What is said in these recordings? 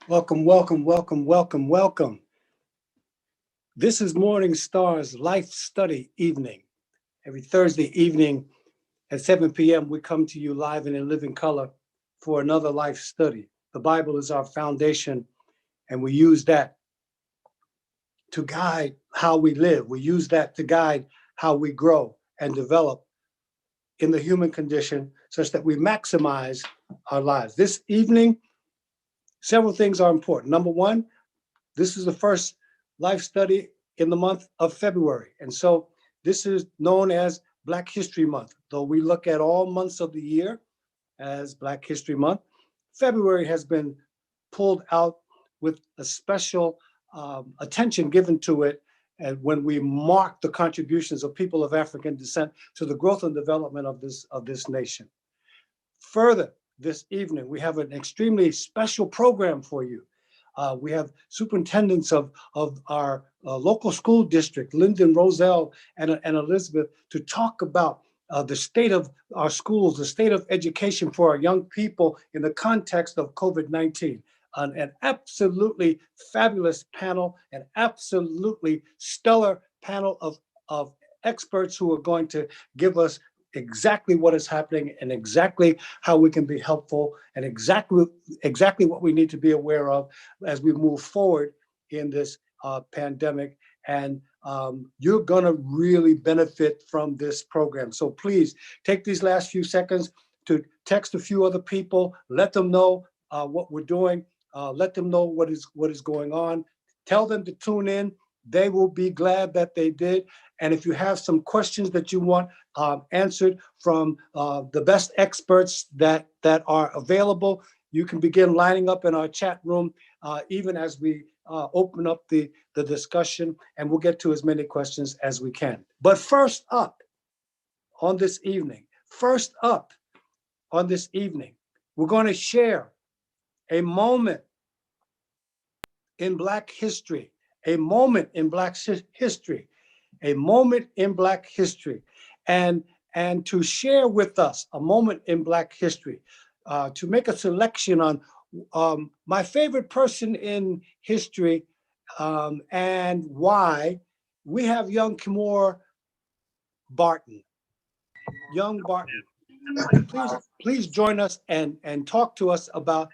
Welcome, welcome, welcome, welcome, welcome. This is Morning Star's Life Study Evening. Every Thursday evening at 7 p.m., we come to you live and in living color for another life study. The Bible is our foundation, and we use that to guide how we live. We use that to guide how we grow and develop in the human condition such that we maximize our lives. This evening, several things are important. Number one, this is the first life study in the month of February. And so this is known as Black History Month. Though we look at all months of the year as Black History Month, February has been pulled out with a special attention given to it, and when we mark the contributions of people of African descent to the growth and development of this nation. Further, this evening, we have an extremely special program for you. We have superintendents of our local school district, Lyndon, Roselle, and Elizabeth, to talk about the state of our schools, the state of education for our young people in the context of COVID-19. An absolutely fabulous panel, an absolutely stellar panel of experts who are going to give us exactly what is happening and exactly how we can be helpful and exactly what we need to be aware of as we move forward in this pandemic. And you're gonna really benefit from this program. So please take these last few seconds to text a few other people, let them know what we're doing, let them know what is going on, tell them to tune in. They will be glad that they did. And if you have some questions that you want answered from the best experts that are available, you can begin lining up in our chat room, even as we open up the discussion, and we'll get to as many questions as we can. But first up on this evening, we're going to share a moment in Black history, a moment in Black history, a moment in Black history. And to share with us a moment in Black history, to make a selection on my favorite person in history and why, we have young Kimor Barton. Young Barton, please join us and talk to us about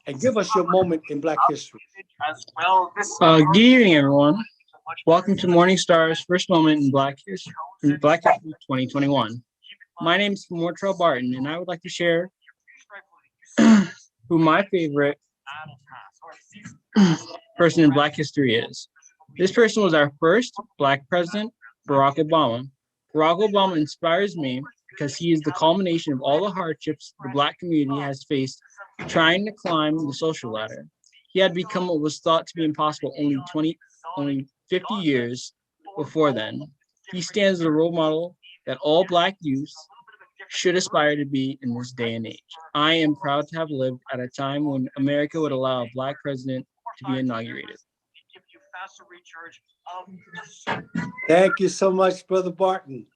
and give us your moment in Black history. Good evening, everyone. Welcome to Morning Star's first moment in Black History 2021. My name is Mortrell Barton, and I would like to share who my favorite person in Black history is. This person was our first Black president, Barack Obama. Barack Obama inspires me because he is the culmination of all the hardships the Black community has faced trying to climb the social ladder. He had become what was thought to be impossible only 50 years before then. He stands as a role model that all Black youth should aspire to be in this day and age. I am proud to have lived at a time when America would allow a Black president to be inaugurated. Thank you so much, Brother Barton.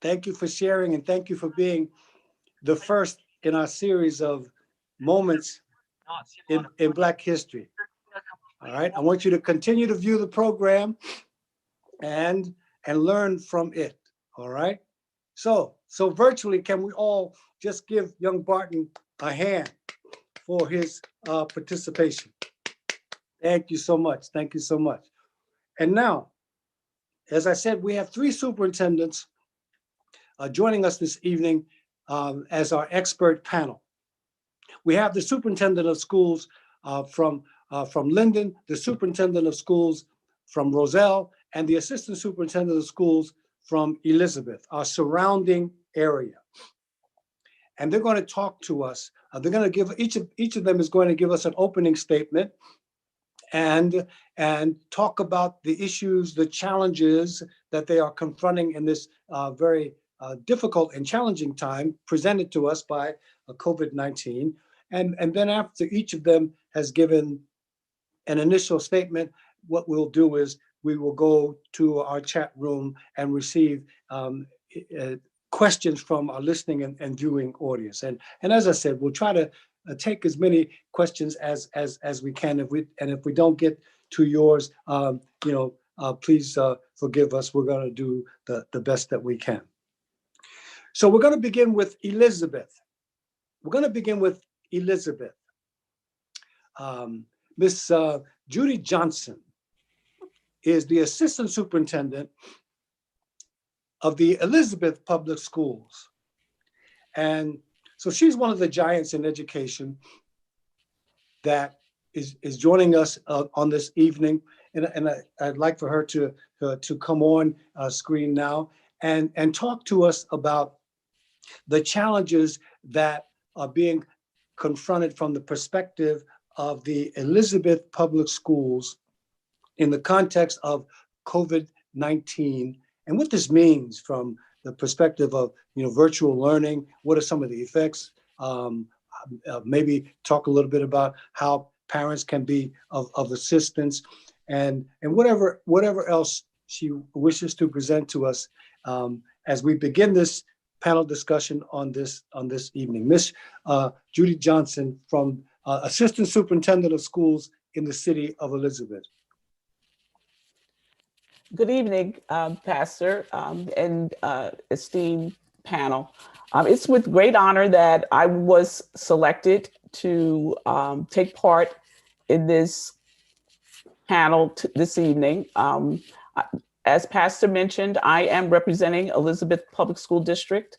Thank you for sharing, and thank you for being the first in our series of moments in Black history. All right, I want you to continue to view the program and learn from it. All right. So virtually, can we all just give young Barton a hand for his participation? Thank you so much. Thank you so much. And now, as I said, we have three superintendents joining us this evening as our expert panel. We have the superintendent of schools from Linden, the superintendent of schools from Roselle, and the assistant superintendent of schools from Elizabeth, our surrounding area. And they're going to talk to us. They're going to give each of them is going to give us an opening statement and talk about the issues, the challenges that they are confronting in this very difficult and challenging time presented to us by COVID-19. And then after each of them has given an initial statement, what we'll do is we will go to our chat room and receive questions from our listening and viewing audience. And as I said, we'll try to take as many questions as we can. If we don't get to yours, please forgive us. We're going to do the best that we can. So we're going to begin with Elizabeth. Miss Judy Johnson is the assistant superintendent of the Elizabeth Public Schools. And so she's one of the giants in education that is joining us on this evening. And I'd like for her to come on screen now and talk to us about the challenges that are being confronted from the perspective of the Elizabeth Public Schools in the context of COVID-19 and what this means from the perspective of virtual learning. What are some of the effects? Maybe talk a little bit about how parents can be of assistance, and whatever else she wishes to present to us as we begin this panel discussion on this evening. Miss Judy Johnson, from Assistant Superintendent of Schools in the City of Elizabeth. Good evening, Pastor and esteemed panel. It's with great honor that I was selected to take part in this panel this evening. As Pastor mentioned, I am representing Elizabeth Public School District,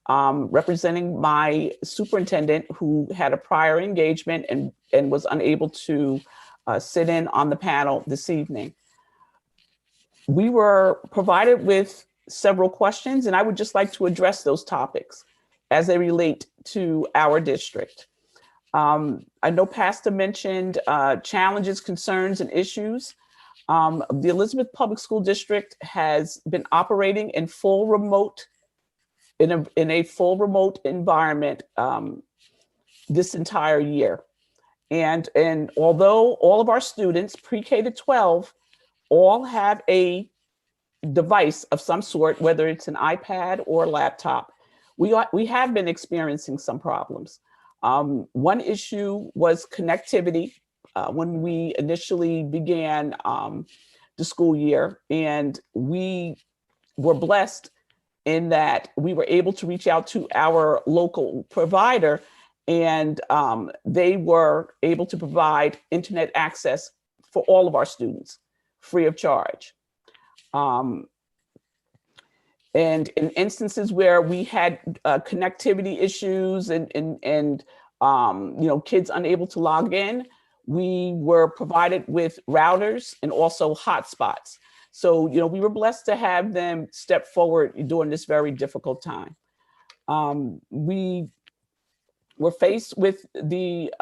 representing my superintendent who had a prior engagement and was unable to sit in on the panel this evening. We were provided with several questions, and I would just like to address those topics as they relate to our district. I know Pastor mentioned challenges, concerns, and issues. The Elizabeth Public School District has been operating in full remote, in a full remote environment this entire year. And although all of our students, pre-K to 12, all have a device of some sort, whether it's an iPad or a laptop, we have been experiencing some problems. One issue was connectivity when we initially began the school year, and we were blessed in that we were able to reach out to our local provider, and they were able to provide internet access for all of our students free of charge. And in instances where we had connectivity issues and kids unable to log in, we were provided with routers and also hotspots. So, we were blessed to have them step forward during this very difficult time. We were faced with the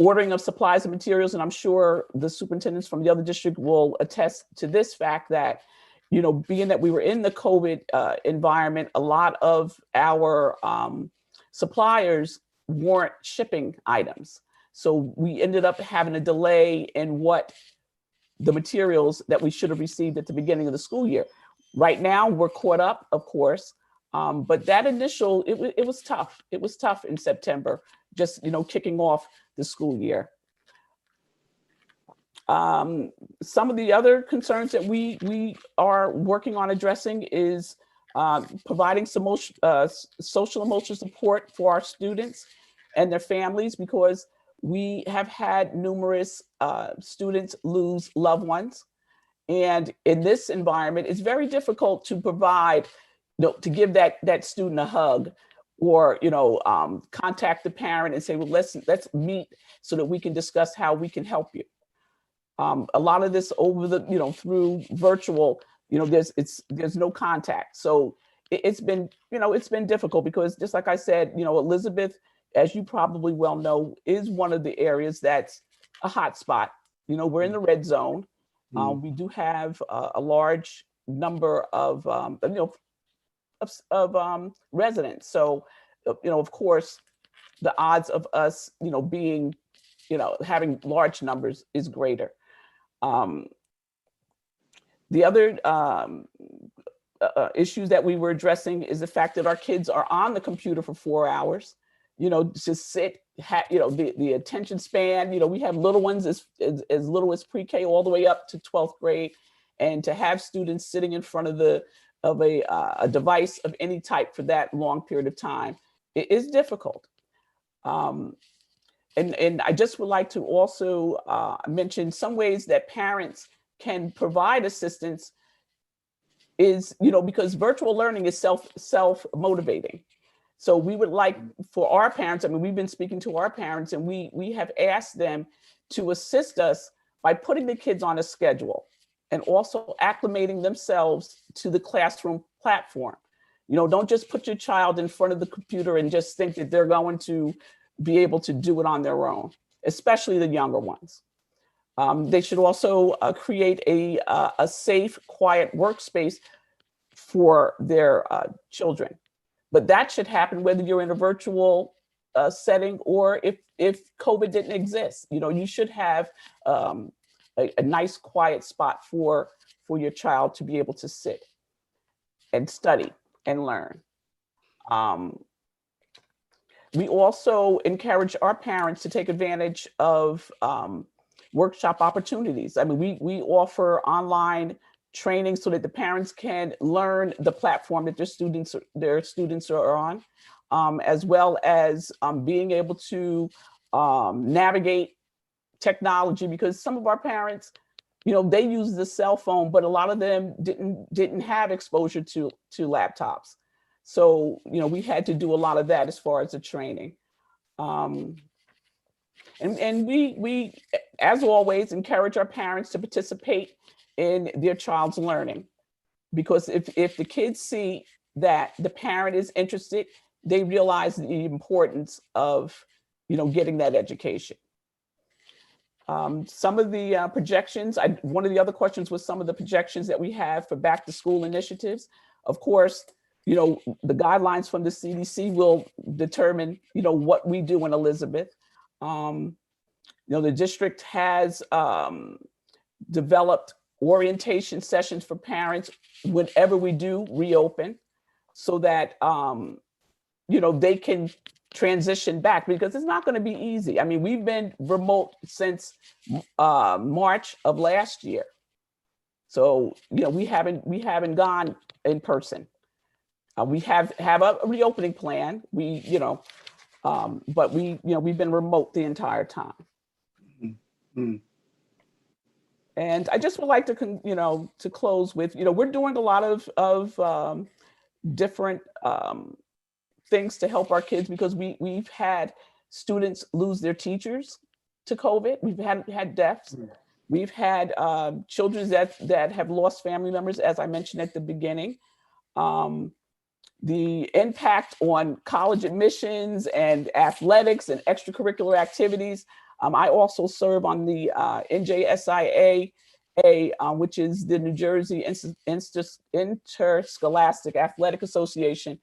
ordering of supplies and materials, and I'm sure the superintendents from the other district will attest to this fact that, being that we were in the COVID environment, a lot of our suppliers weren't shipping items. So we ended up having a delay in what the materials that we should have received at the beginning of the school year. Right now, we're caught up, of course, but that initial, it was tough. It was tough in September, just, kicking off the school year. Some of the other concerns that we are working on addressing is providing some social emotional support for our students and their families, because we have had numerous students lose loved ones. And in this environment, it's very difficult to provide, to give that student a hug, or contact the parent and say, well, let's meet so that we can discuss how we can help you. A lot of this over the, through virtual, there's no contact. So it's been difficult, because just like I said, Elizabeth, as you probably well know, is one of the areas that's a hot spot. We're in the red zone. We do have a large number of, residents. So, of course, the odds of us, being, having large numbers is greater. The other issues that we were addressing is the fact that our kids are on the computer for 4 hours, just sit, the attention span, we have little ones as little as pre-K all the way up to 12th grade. And to have students sitting in front of a device of any type for that long period of time, it is difficult. And I just would like to also mention some ways that parents can provide assistance is, because virtual learning is self-motivating. So we would like for our parents, we've been speaking to our parents, and we have asked them to assist us by putting the kids on a schedule and also acclimating themselves to the classroom platform. Don't just put your child in front of the computer and just think that they're going to be able to do it on their own, especially the younger ones. They should also create a safe, quiet workspace for their children. But that should happen whether you're in a virtual setting or if COVID didn't exist. You should have a nice, quiet spot for your child to be able to sit and study and learn. We also encourage our parents to take advantage of workshop opportunities. We offer online training so that the parents can learn the platform that their students are on, as well as being able to navigate technology, because some of our parents, they use the cell phone, but a lot of them didn't have exposure to laptops. So, we had to do a lot of that as far as the training. And we, as always, encourage our parents to participate in their child's learning, because if the kids see that the parent is interested, they realize the importance of, getting that education. Some of the projections, one of the other questions was some of the projections that we have for back to school initiatives. Of course, the guidelines from the CDC will determine, what we do in Elizabeth. The district has developed orientation sessions for parents whenever we do reopen, so that, they can transition back, because it's not going to be easy. We've been remote since March of last year. So, we haven't gone in person. We have a reopening plan. But we've been remote the entire time. Mm-hmm. And I just would like to, to close with, we're doing a lot of different things to help our kids, because we've had students lose their teachers to COVID. We've had deaths. Mm-hmm. We've had children that have lost family members, as I mentioned at the beginning. The impact on college admissions and athletics and extracurricular activities. I also serve on the NJSIA, which is the New Jersey Interscholastic Athletic Association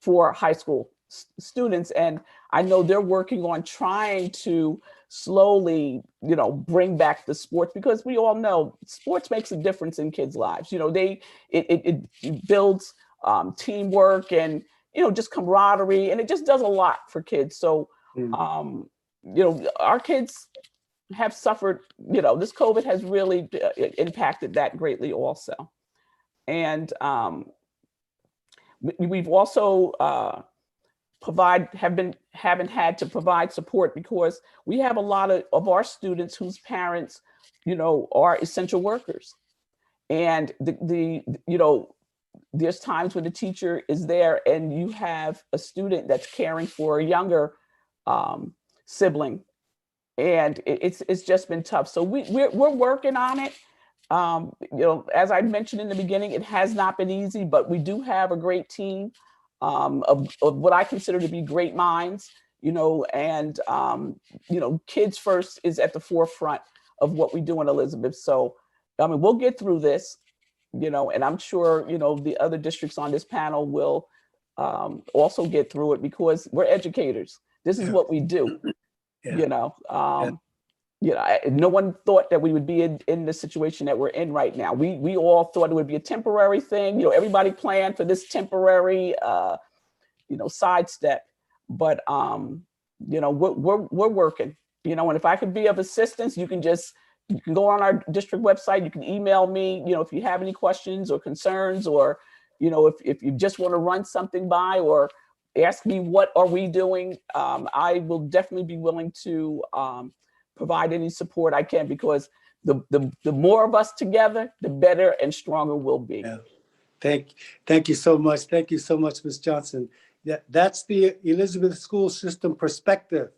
for high school students. And I know they're working on trying to slowly, bring back the sports, because we all know sports makes a difference in kids' lives. It builds teamwork and, just camaraderie, and it just does a lot for kids. So, our kids have suffered, this COVID has really impacted that greatly also. And we've also haven't had to provide support, because we have a lot of our students whose parents, are essential workers. And there's times when the teacher is there and you have a student that's caring for a younger sibling, and it's just been tough. So we're working on it. As I mentioned in the beginning, it has not been easy, but we do have a great team of what I consider to be great minds, and Kids First is at the forefront of what we do in Elizabeth. So, we'll get through this, and I'm sure, the other districts on this panel will also get through it, because we're educators. This is what we do. No one thought that we would be in the situation that we're in right now. We all thought it would be a temporary thing. Everybody planned for this temporary, sidestep. But we're working. And if I could be of assistance, you can go on our district website. You can email me. If you have any questions or concerns, or if you just want to run something by or ask me what are we doing, I will definitely be willing to provide any support I can, because the more of us together, the better and stronger we'll be. Yeah. Thank you so much. Thank you so much, Ms. Johnson. That's the Elizabeth school system perspective,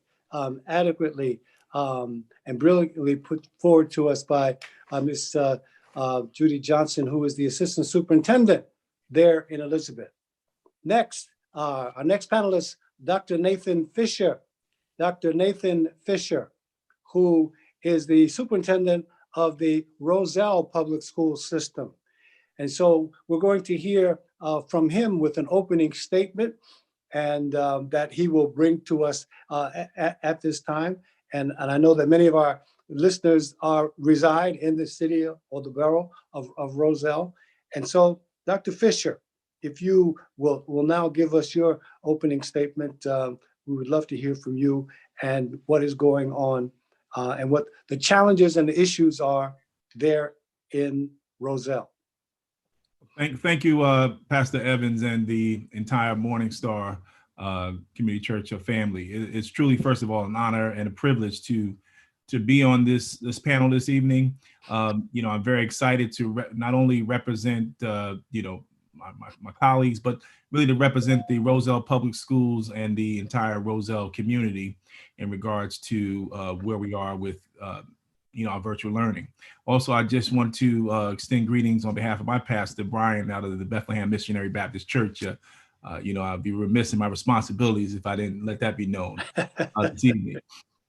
adequately and brilliantly put forward to us by Ms. Judy Johnson, who is the assistant superintendent there in Elizabeth. Next, our next panelist, Dr. Nathan Fisher. Dr. Nathan Fisher, who is the superintendent of the Roselle Public School System. And so we're going to hear from him with an opening statement, and that he will bring to us at this time. And I know that many of our listeners reside in the city or the borough of Roselle. And so, Dr. Fisher, if you will now give us your opening statement, we would love to hear from you and what is going on and what the challenges and the issues are there in Roselle. Thank you, Pastor Evans and the entire Morning Star Community Church family. It's truly, first of all, an honor and a privilege to be on this panel this evening. I'm very excited to not only represent my colleagues, but really to represent the Roselle Public Schools and the entire Roselle community in regards to where we are with our virtual learning. Also, I just want to extend greetings on behalf of my pastor, Brian, out of the Bethlehem Missionary Baptist Church. I'd be remiss in my responsibilities if I didn't let that be known this evening.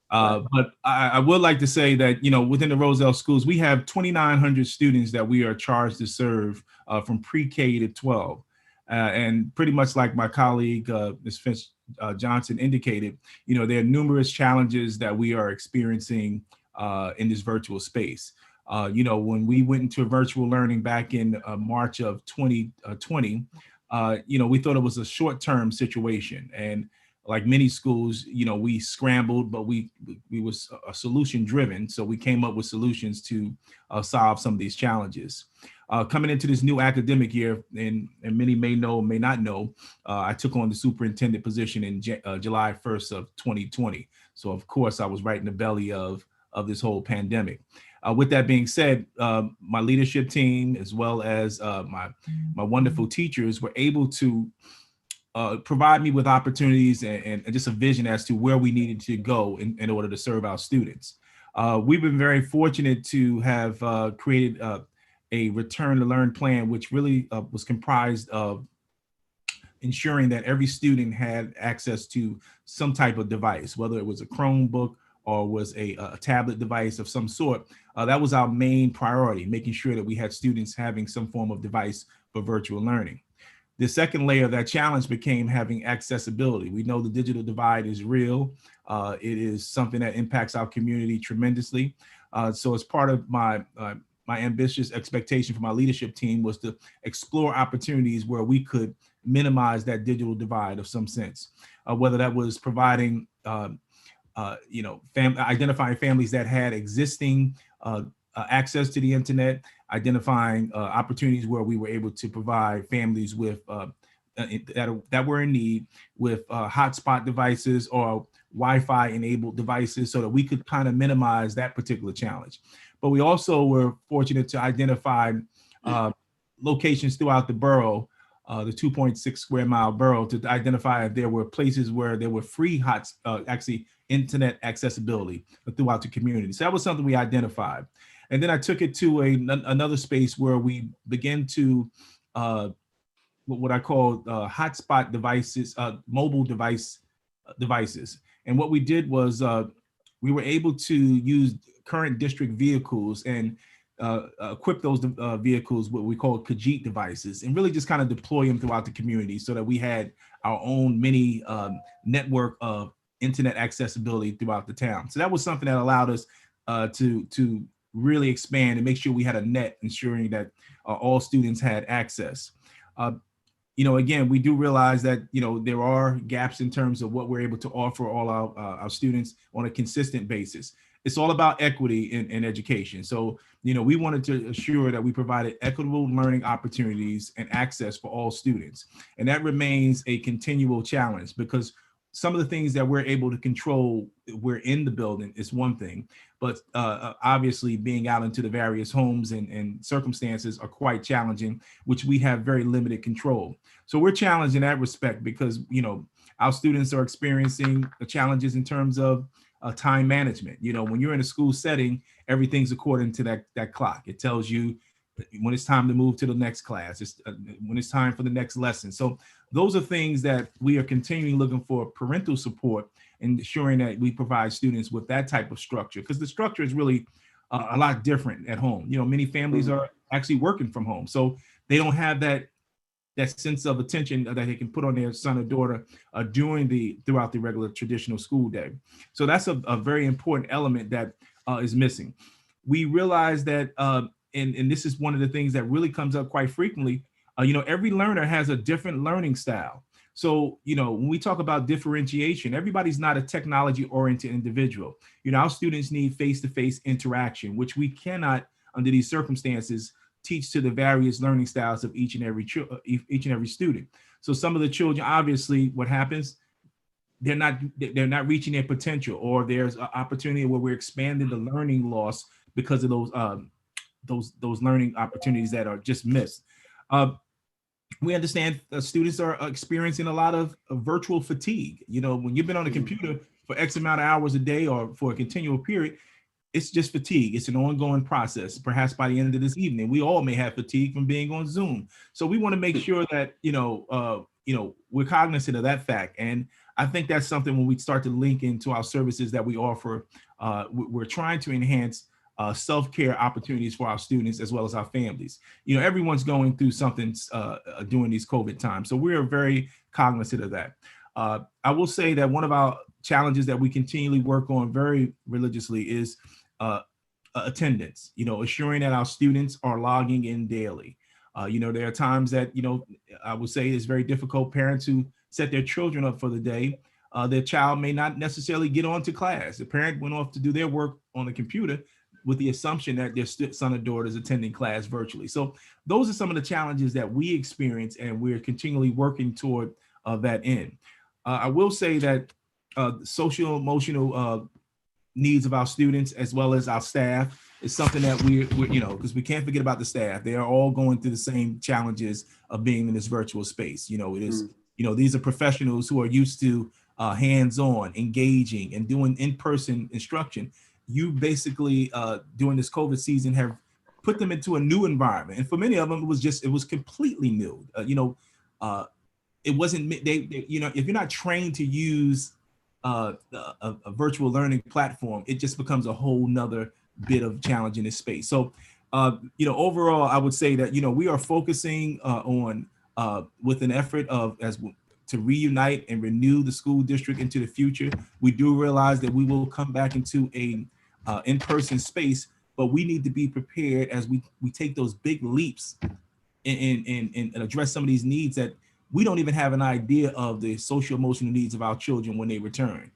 But I would like to say that, within the Roselle schools, we have 2,900 students that we are charged to serve from pre-K to 12. And pretty much like my colleague, Ms. Johnson indicated, there are numerous challenges that we are experiencing in this virtual space. When we went into virtual learning back in March of 2020, we thought it was a short-term situation. And like many schools, we scrambled, but we was solution driven. So we came up with solutions to solve some of these challenges. Coming into this new academic year, and many may know, may not know, I took on the superintendent position in July 1st of 2020. So of course I was right in the belly of this whole pandemic. With that being said, my leadership team, as well as my wonderful teachers, were able to provide me with opportunities and just a vision as to where we needed to go in order to serve our students. We've been very fortunate to have created a return to learn plan, which really was comprised of ensuring that every student had access to some type of device, whether it was a Chromebook or was a tablet device of some sort. That was our main priority, making sure that we had students having some form of device for virtual learning. The second layer of that challenge became having accessibility. We know the digital divide is real. It is something that impacts our community tremendously. So as part of my ambitious expectation for my leadership team was to explore opportunities where we could minimize that digital divide of some sense, whether that was providing, identifying families that had existing access to the internet, identifying opportunities where we were able to provide families with that were in need with hotspot devices or Wi-Fi enabled devices so that we could kind of minimize that particular challenge. But we also were fortunate to identify locations throughout the borough, the 2.6 square mile borough, to identify if there were places where there were free actually internet accessibility throughout the community. So that was something we identified. And then I took it to another space where we began to what I call hotspot devices, mobile devices. And what we did was we were able to use current district vehicles and equip those vehicles what we call Khajiit devices, and really just kind of deploy them throughout the community so that we had our own mini network of internet accessibility throughout the town. So that was something that allowed us to really expand and make sure we had a net, ensuring that all students had access. Again, we do realize that, there are gaps in terms of what we're able to offer all our students on a consistent basis. It's all about equity in education. So, we wanted to assure that we provided equitable learning opportunities and access for all students. And that remains a continual challenge, because some of the things that we're able to control, we're in the building, is one thing, but obviously being out into the various homes and circumstances are quite challenging, which we have very limited control. So we're challenged in that respect because, our students are experiencing the challenges in terms of time management. When you're in a school setting, everything's according to that clock. It tells you when it's time to move to the next class, when it's time for the next lesson. So those are things that we are continuing looking for parental support and ensuring that we provide students with that type of structure, because the structure is really a lot different at home. Many families are actually working from home, so they don't have that sense of attention that they can put on their son or daughter throughout the regular traditional school day. So that's a very important element that is missing. We realize that, and this is one of the things that really comes up quite frequently, every learner has a different learning style. So, when we talk about differentiation, everybody's not a technology-oriented individual. Our students need face-to-face interaction, which we cannot, under these circumstances, teach to the various learning styles of each and every student. So some of the children, obviously, what happens, they're not reaching their potential, or there's an opportunity where we're expanding the learning loss because of those learning opportunities that are just missed. We understand students are experiencing a lot of virtual fatigue. When you've been on a computer for X amount of hours a day or for a continual period, it's just fatigue. It's an ongoing process. Perhaps by the end of this evening, we all may have fatigue from being on Zoom. So we want to make sure that, we're cognizant of that fact. And I think that's something when we start to link into our services that we offer, we're trying to enhance self-care opportunities for our students as well as our families. Everyone's going through something during these COVID times. So we're very cognizant of that. I will say that one of our challenges that we continually work on very religiously is attendance, assuring that our students are logging in daily. There are times that, I would say it's very difficult. Parents who set their children up for the day, their child may not necessarily get on to class. The parent went off to do their work on the computer with the assumption that their son or daughter is attending class virtually. So those are some of the challenges that we experience, and we're continually working toward that end. I will say that social emotional needs of our students as well as our staff is something that we're because we can't forget about the staff. They are all going through the same challenges of being in this virtual space. It is, these are professionals who are used to hands-on, engaging, and doing in-person instruction. You basically, during this COVID season, have put them into a new environment. And for many of them, it was completely new. It wasn't, if you're not trained to use a virtual learning platform, it just becomes a whole nother bit of challenge in this space. So, overall, I would say that, we are focusing on with an effort to reunite and renew the school district into the future. We do realize that we will come back into a in-person space, but we need to be prepared as we take those big leaps and address some of these needs that we don't even have an idea of the social emotional needs of our children when they return.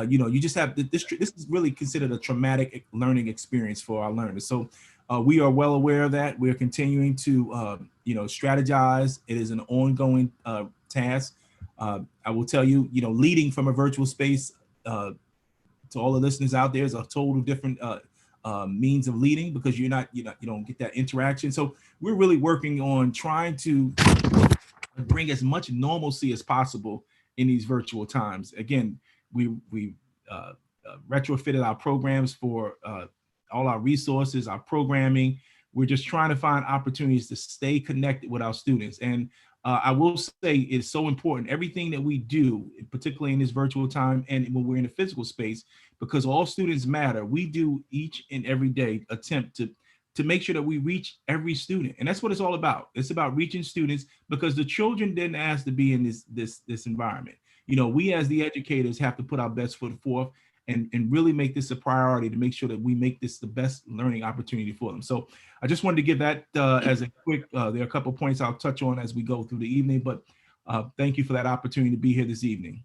You just have this is really considered a traumatic learning experience for our learners. So we are well aware of that. We're continuing to strategize. It is an ongoing task. I will tell you, leading from a virtual space, to all the listeners out there, is a total different means of leading, because you don't get that interaction. So we're really working on trying to bring as much normalcy as possible in these virtual times. Again, we retrofitted our programs for all our resources, our programming. We're just trying to find opportunities to stay connected with our students. And I will say it's so important, everything that we do, particularly in this virtual time and when we're in a physical space, because all students matter. We do each and every day attempt to make sure that we reach every student. And that's what it's all about. It's about reaching students, because the children didn't ask to be in this environment. We as the educators have to put our best foot forth and really make this a priority to make sure that we make this the best learning opportunity for them. So I just wanted to give that as a quick, there are a couple of points I'll touch on as we go through the evening, but thank you for that opportunity to be here this evening.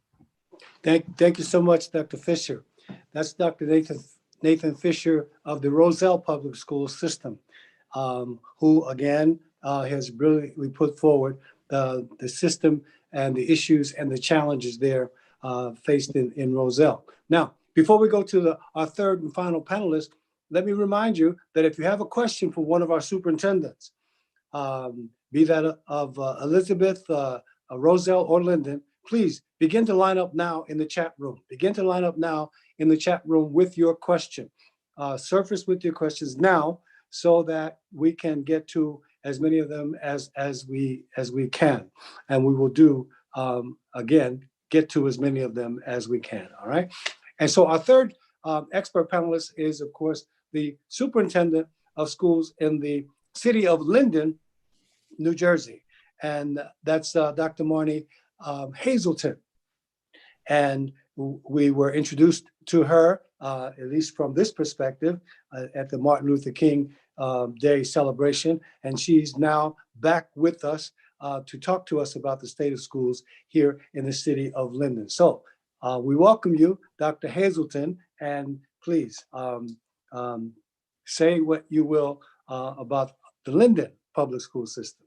Thank you so much, Dr. Fisher. That's Dr. Nathan Fisher of the Roselle Public School System, who again has brilliantly put forward the system and the issues and the challenges there faced in Roselle. Now, before we go to our third and final panelist, let me remind you that if you have a question for one of our superintendents, be that of Elizabeth, Roselle, or Linden, please begin to line up now in the chat room. Begin to line up now in the chat room with your question. Surface with your questions now, so that we can get to as many of them as we can, and we will do again get to as many of them as we can. All right. And so our third expert panelist is, of course, the superintendent of schools in the city of Linden, New Jersey, and that's Dr. Marnie Hazelton. And we were introduced to her, at least from this perspective, at the Martin Luther King Day celebration, and she's now back with us to talk to us about the state of schools here in the city of Linden. So we welcome you, Dr. Hazelton, and please say what you will about the Linden public school system.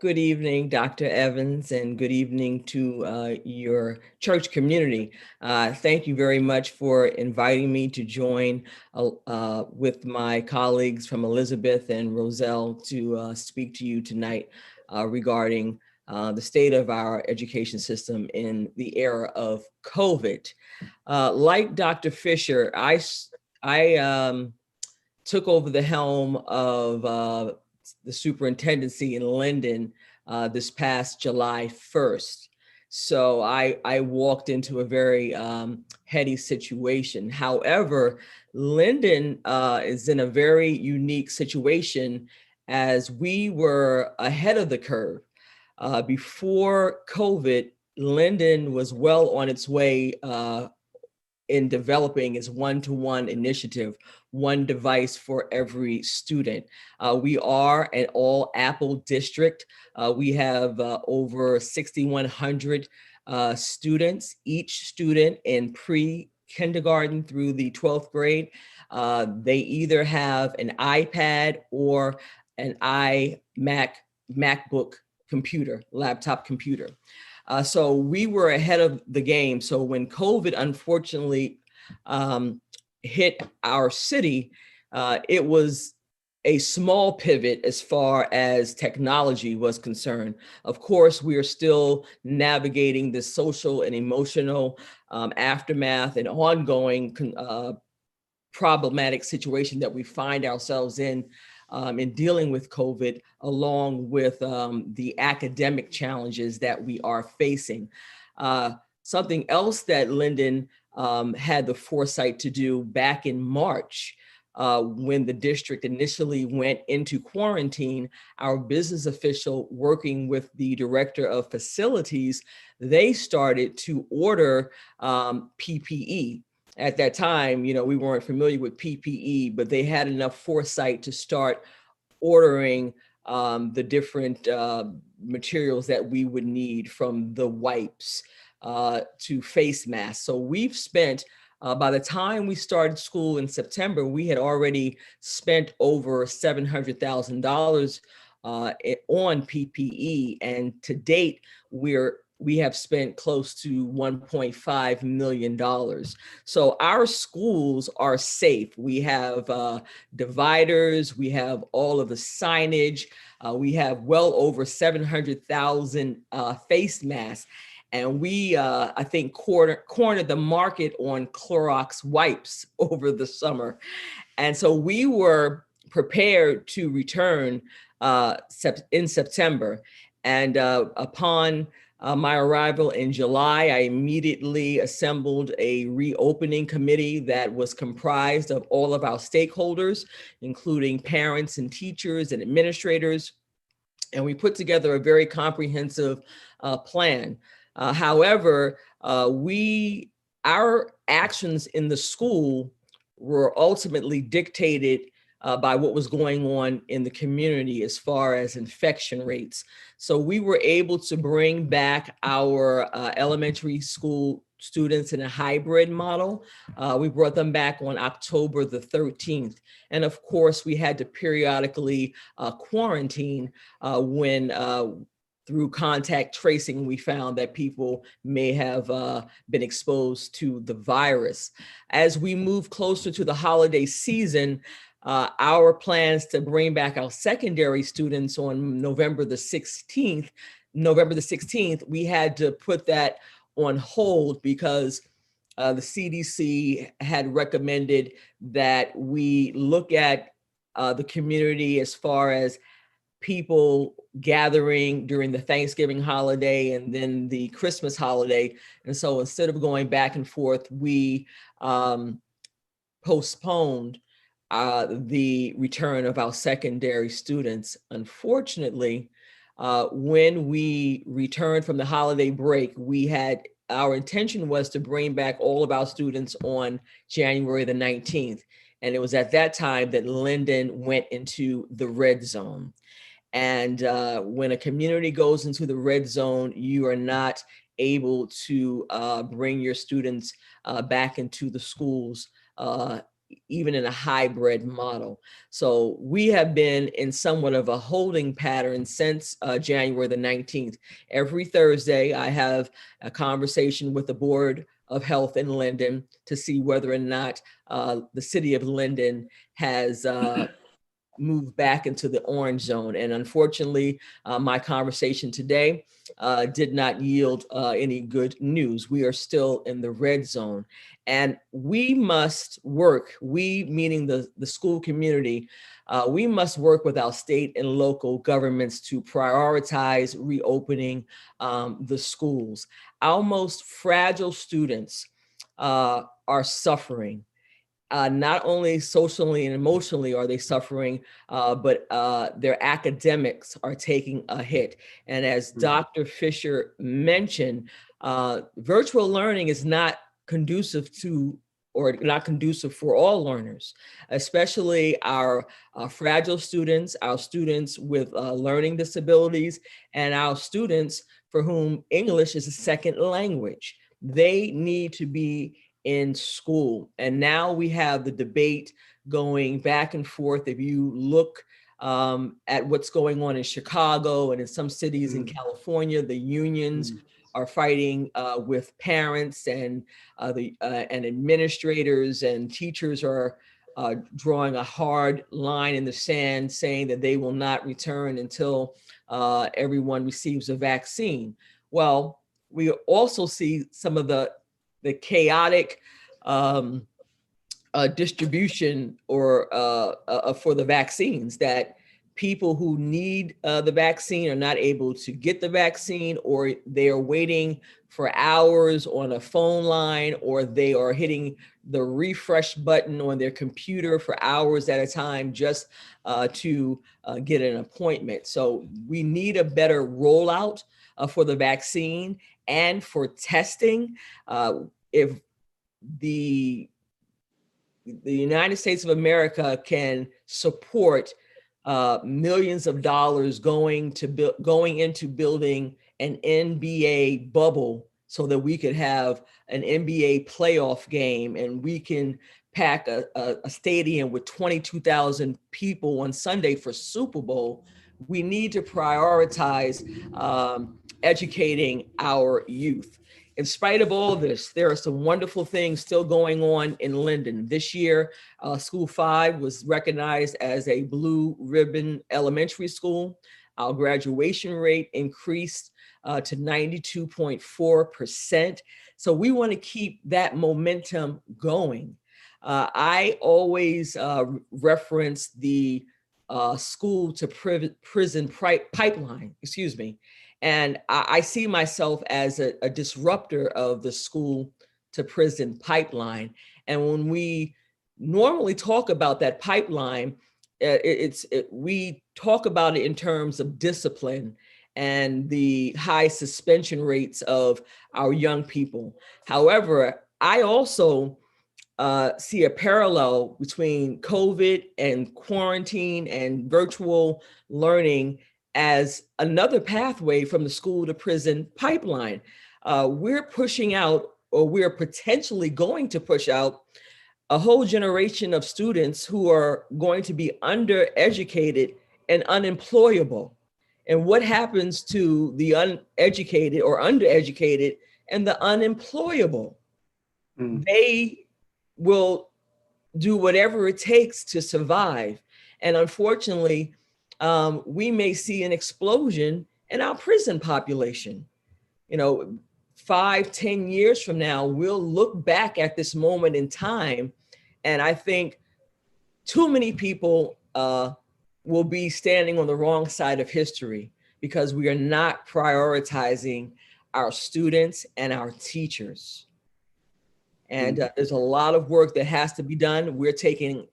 Good evening, Dr. Evans, and good evening to your church community. Thank you very much for inviting me to join with my colleagues from Elizabeth and Roselle to speak to you tonight regarding the state of our education system in the era of COVID. Like Dr. Fisher, I took over the helm of the superintendency in Linden this past July 1st. So I walked into a very heady situation. However, Linden is in a very unique situation, as we were ahead of the curve. Before COVID, Linden was well on its way in developing its one-to-one initiative, one device for every student. We are an all Apple district. We have over 6,100 students, each student in pre-kindergarten through the 12th grade. They either have an iPad or an MacBook computer, laptop computer. So we were ahead of the game. So when COVID unfortunately hit our city, it was a small pivot as far as technology was concerned. Of course, we are still navigating the social and emotional aftermath and ongoing problematic situation that we find ourselves in dealing with COVID, along with the academic challenges that we are facing. Something else that Linden had the foresight to do back in March when the district initially went into quarantine, our business official working with the director of facilities, they started to order PPE. At that time, we weren't familiar with PPE, but they had enough foresight to start ordering the different materials that we would need, from the wipes to face masks. So we've spent, by the time we started school in September, we had already spent over $700,000 on PPE. And to date, we have spent close to $1.5 million. So our schools are safe. We have dividers, we have all of the signage, we have well over 700,000 face masks. And we, I think, cornered the market on Clorox wipes over the summer. And so we were prepared to return in September. And upon my arrival in July, I immediately assembled a reopening committee that was comprised of all of our stakeholders, including parents and teachers and administrators. And we put together a very comprehensive plan. However, our actions in the school were ultimately dictated by what was going on in the community as far as infection rates. So we were able to bring back our elementary school students in a hybrid model. We brought them back on October the 13th. And of course, we had to periodically quarantine when through contact tracing, we found that people may have been exposed to the virus. As we move closer to the holiday season, our plans to bring back our secondary students on November the 16th, we had to put that on hold because the CDC had recommended that we look at the community as far as people gathering during the Thanksgiving holiday and then the Christmas holiday. And so instead of going back and forth, we postponed the return of our secondary students. Unfortunately, when we returned from the holiday break, our intention was to bring back all of our students on January the 19th. And it was at that time that Linden went into the red zone. And when a community goes into the red zone, you are not able to bring your students back into the schools, even in a hybrid model. So we have been in somewhat of a holding pattern since January the 19th. Every Thursday, I have a conversation with the Board of Health in Linden to see whether or not the city of Linden has move back into the orange zone. And unfortunately, my conversation today did not yield any good news. We are still in the red zone. And we must work, we meaning the school community, we must work with our state and local governments to prioritize reopening the schools. Our most fragile students are suffering. Not only socially and emotionally are they suffering, but their academics are taking a hit. And as Dr. Fisher mentioned, virtual learning is not conducive to, or not conducive for all learners, especially our fragile students, our students with learning disabilities, and our students for whom English is a second language. They need to be in school. And now we have the debate going back and forth. If you look at what's going on in Chicago and in some cities in California, the unions are fighting with parents, and and administrators and teachers are drawing a hard line in the sand, saying that they will not return until everyone receives a vaccine. Well, we also see some of the chaotic distribution or for the vaccines, that people who need the vaccine are not able to get the vaccine, or they are waiting for hours on a phone line, or they are hitting the refresh button on their computer for hours at a time just to get an appointment. So we need a better rollout for the vaccine and for testing. If the United States of America can support millions of dollars going into building an NBA bubble so that we could have an NBA playoff game and we can pack a stadium with 22,000 people on Sunday for Super Bowl. We need to prioritize educating our youth. In spite of all this, there are some wonderful things still going on in Linden. This year, School 5 was recognized as a blue ribbon elementary school. Our graduation rate increased to 92.4%. So we want to keep that momentum going. I always reference the school to prison pipeline, excuse me. And I see myself as a disruptor of the school to prison pipeline. And when we normally talk about that pipeline, we talk about it in terms of discipline and the high suspension rates of our young people. However, I also see a parallel between COVID and quarantine and virtual learning as another pathway from the school to prison pipeline. We're pushing out, or we're potentially going to push out, a whole generation of students who are going to be undereducated and unemployable. And what happens to the uneducated or undereducated and the unemployable? They will do whatever it takes to survive. And unfortunately, we may see an explosion in our prison population. 5-10 years from now, we'll look back at this moment in time, and I think too many people will be standing on the wrong side of history because we are not prioritizing our students and our teachers. And there's a lot of work that has to be done. We're taking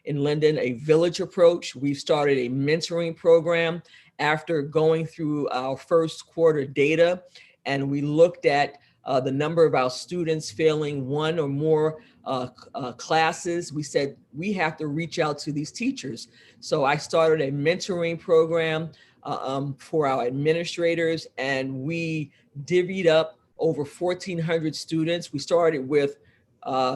in Linden a village approach. We've started a mentoring program after going through our first quarter data, and we looked at the number of our students failing one or more classes. We said we have to reach out to these teachers. So I started a mentoring program for our administrators, and we divvied up over 1,400 students. We started with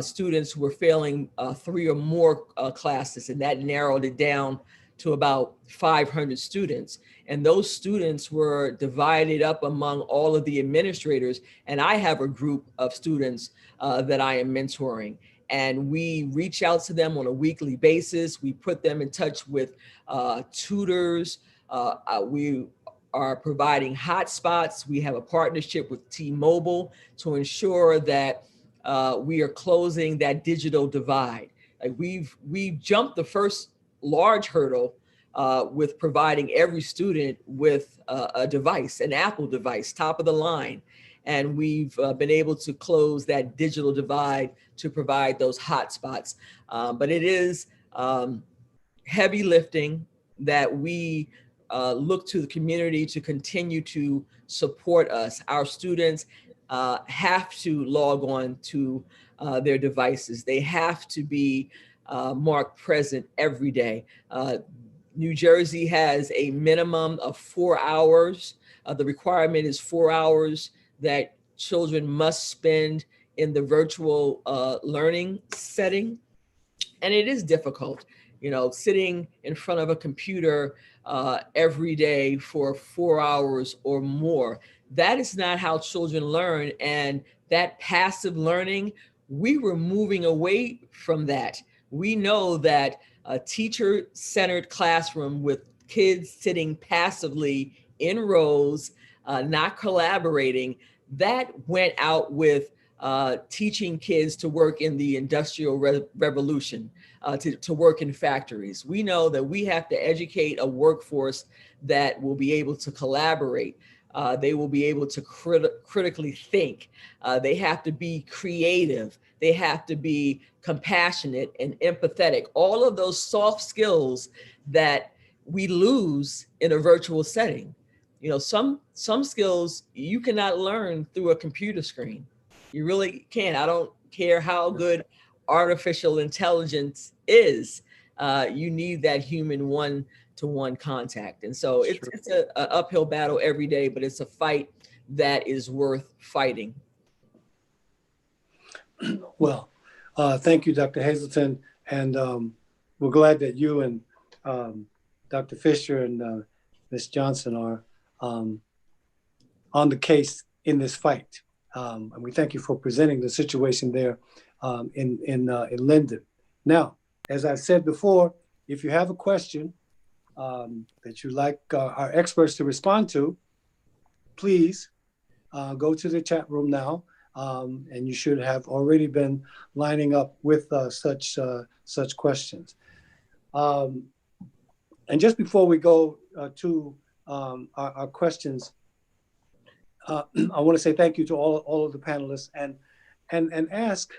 students who were failing 3 or more classes, and that narrowed it down to about 500 students. And those students were divided up among all of the administrators. And I have a group of students that I am mentoring. And we reach out to them on a weekly basis. We put them in touch with tutors. We are providing hotspots. We have a partnership with T-Mobile to ensure that we are closing that digital divide. Like we've jumped the first large hurdle with providing every student with a device, an Apple device, top of the line. And we've been able to close that digital divide to provide those hotspots. But it is heavy lifting that we look to the community to continue to support us. Our students have to log on to their devices. They have to be marked present every day. New Jersey has a minimum of 4 hours. The requirement is 4 hours that children must spend in the virtual learning setting. And it is difficult, sitting in front of a computer every day for 4 hours or more. That is not how children learn. And that passive learning, we were moving away from that. We know that a teacher-centered classroom with kids sitting passively in rows, not collaborating, that went out with teaching kids to work in the industrial revolution, to work in factories. We know that we have to educate a workforce that will be able to collaborate. They will be able to critically think. They have to be creative. They have to be compassionate and empathetic. All of those soft skills that we lose in a virtual setting. You know, some skills you cannot learn through a computer screen. You really can't. I don't care how good artificial intelligence is. You need that human one-to-one contact. And so it's an uphill battle every day, but it's a fight that is worth fighting. Well, thank you, Dr. Hazelton. And we're glad that you and Dr. Fisher and Ms. Johnson are on the case in this fight. And we thank you for presenting the situation there in Linden. Now, as I've said before, if you have a question that you'd like our experts to respond to, please go to the chat room now. And you should have already been lining up with such questions. And just before we go to our questions, I want to say thank you to all of the panelists and ask,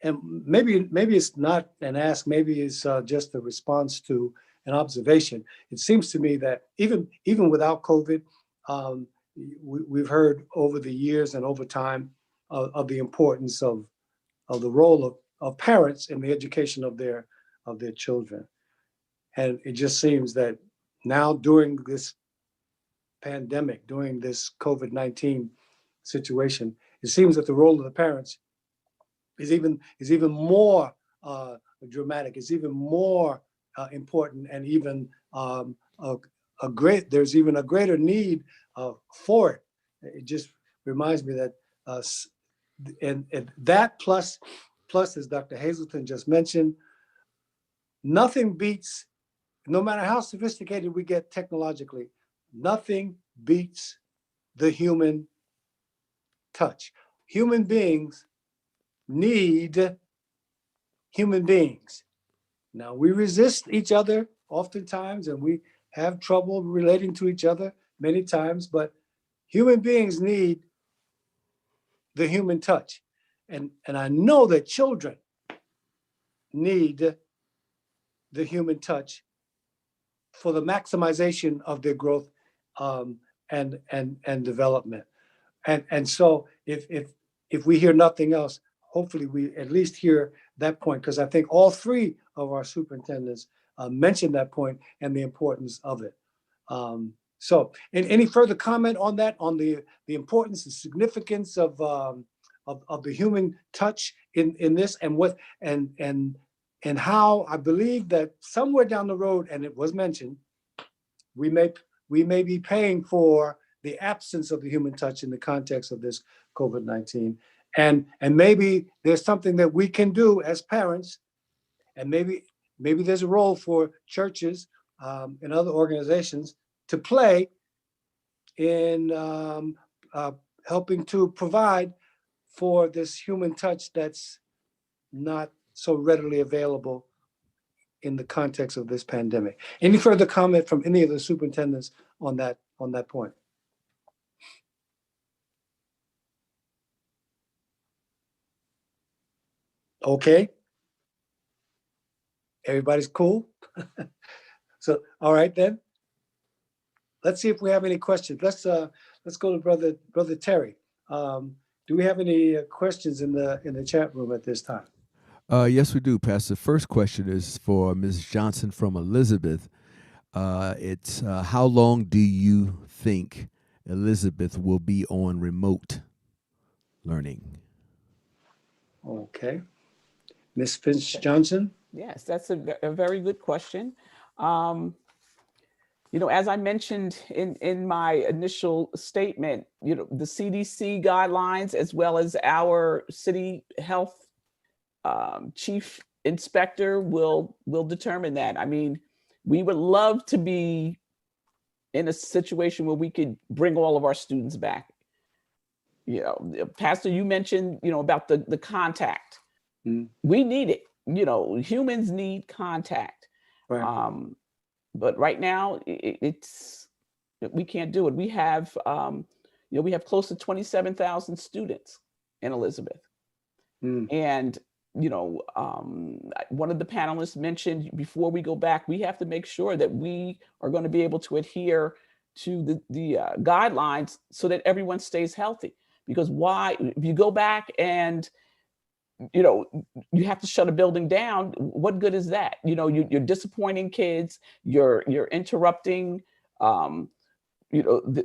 and maybe it's not an ask, maybe it's just a response to an observation. It seems to me that even without COVID, we've heard over the years and over time of the importance of the role of parents in the education of their children. And it just seems that now during this pandemic, during this COVID-19 situation, it seems that the role of the parents is even more dramatic, is even more important, and even there's even a greater need for it. It just reminds me that and that plus as Dr. Hazelton just mentioned, nothing beats, no matter how sophisticated we get technologically, nothing beats the human touch. Human beings need human beings. Now, we resist each other oftentimes, and we have trouble relating to each other many times, but human beings need the human touch. And I know that children need the human touch for the maximization of their growth and development. And so if we hear nothing else, hopefully we at least hear that point, because I think all three of our superintendents mentioned that point and the importance of it. So, any further comment on that, on the importance and significance of the human touch in this, and what and how I believe that somewhere down the road, and it was mentioned, we may be paying for the absence of the human touch in the context of this COVID-19, and maybe there's something that we can do as parents, and maybe there's a role for churches and other organizations to play in helping to provide for this human touch that's not so readily available in the context of this pandemic. Any further comment from any of the superintendents on that point? Okay. Everybody's cool? So, all right then. Let's see if we have any questions. Let's go to brother Terry. Do we have any questions in the chat room at this time? Yes, we do, Pastor. First question is for Ms. Johnson from Elizabeth. It's how long do you think Elizabeth will be on remote learning? Okay. Ms. Finch Johnson? Yes, that's a very good question. As I mentioned in my initial statement, the CDC guidelines, as well as our city health chief inspector will determine that. I mean, we would love to be in a situation where we could bring all of our students back. Pastor, you mentioned, about the contact. Mm. We need it. Humans need contact. Right. But right now, we can't do it. We have, we have close to 27,000 students in Elizabeth. Mm. And, one of the panelists mentioned, before we go back, we have to make sure that we are going to be able to adhere to the guidelines so that everyone stays healthy. Because if you go back and, you have to shut a building down, what good is that? You're disappointing kids, you're interrupting, the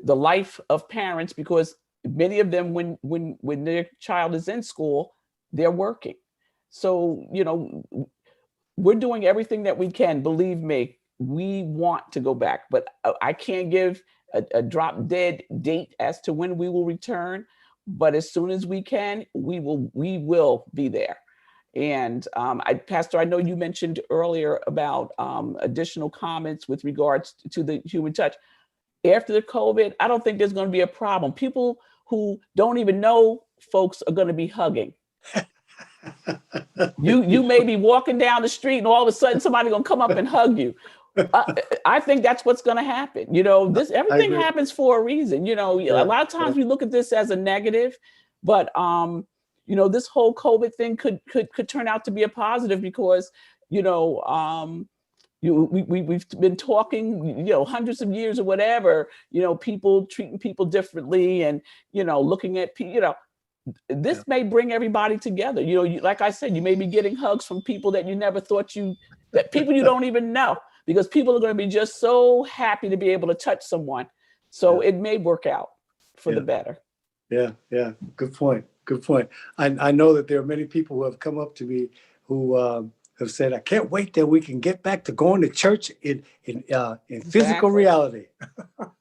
life of parents, because many of them, when their child is in school, they're working. So, we're doing everything that we can. Believe me, we want to go back, but I can't give a drop dead date as to when we will return. But as soon as we can, we will be there. And Pastor, I know you mentioned earlier about additional comments with regards to the human touch. After the COVID, I don't think there's going to be a problem. People who don't even know folks are going to be hugging. You may be walking down the street and all of a sudden somebody's going to come up and hug you. I think that's what's going to happen. Everything happens for a reason. A lot of times we look at this as a negative, but this whole COVID thing could turn out to be a positive, because we've been talking, hundreds of years or whatever, people treating people differently, and looking at this may bring everybody together. Like I said, you may be getting hugs from people that you never thought that people you don't even know, because people are going to be just so happy to be able to touch someone. So it may work out for the better. Yeah. Good point. I know that there are many people who have come up to me who have said, "I can't wait that we can get back to going to church in physical reality."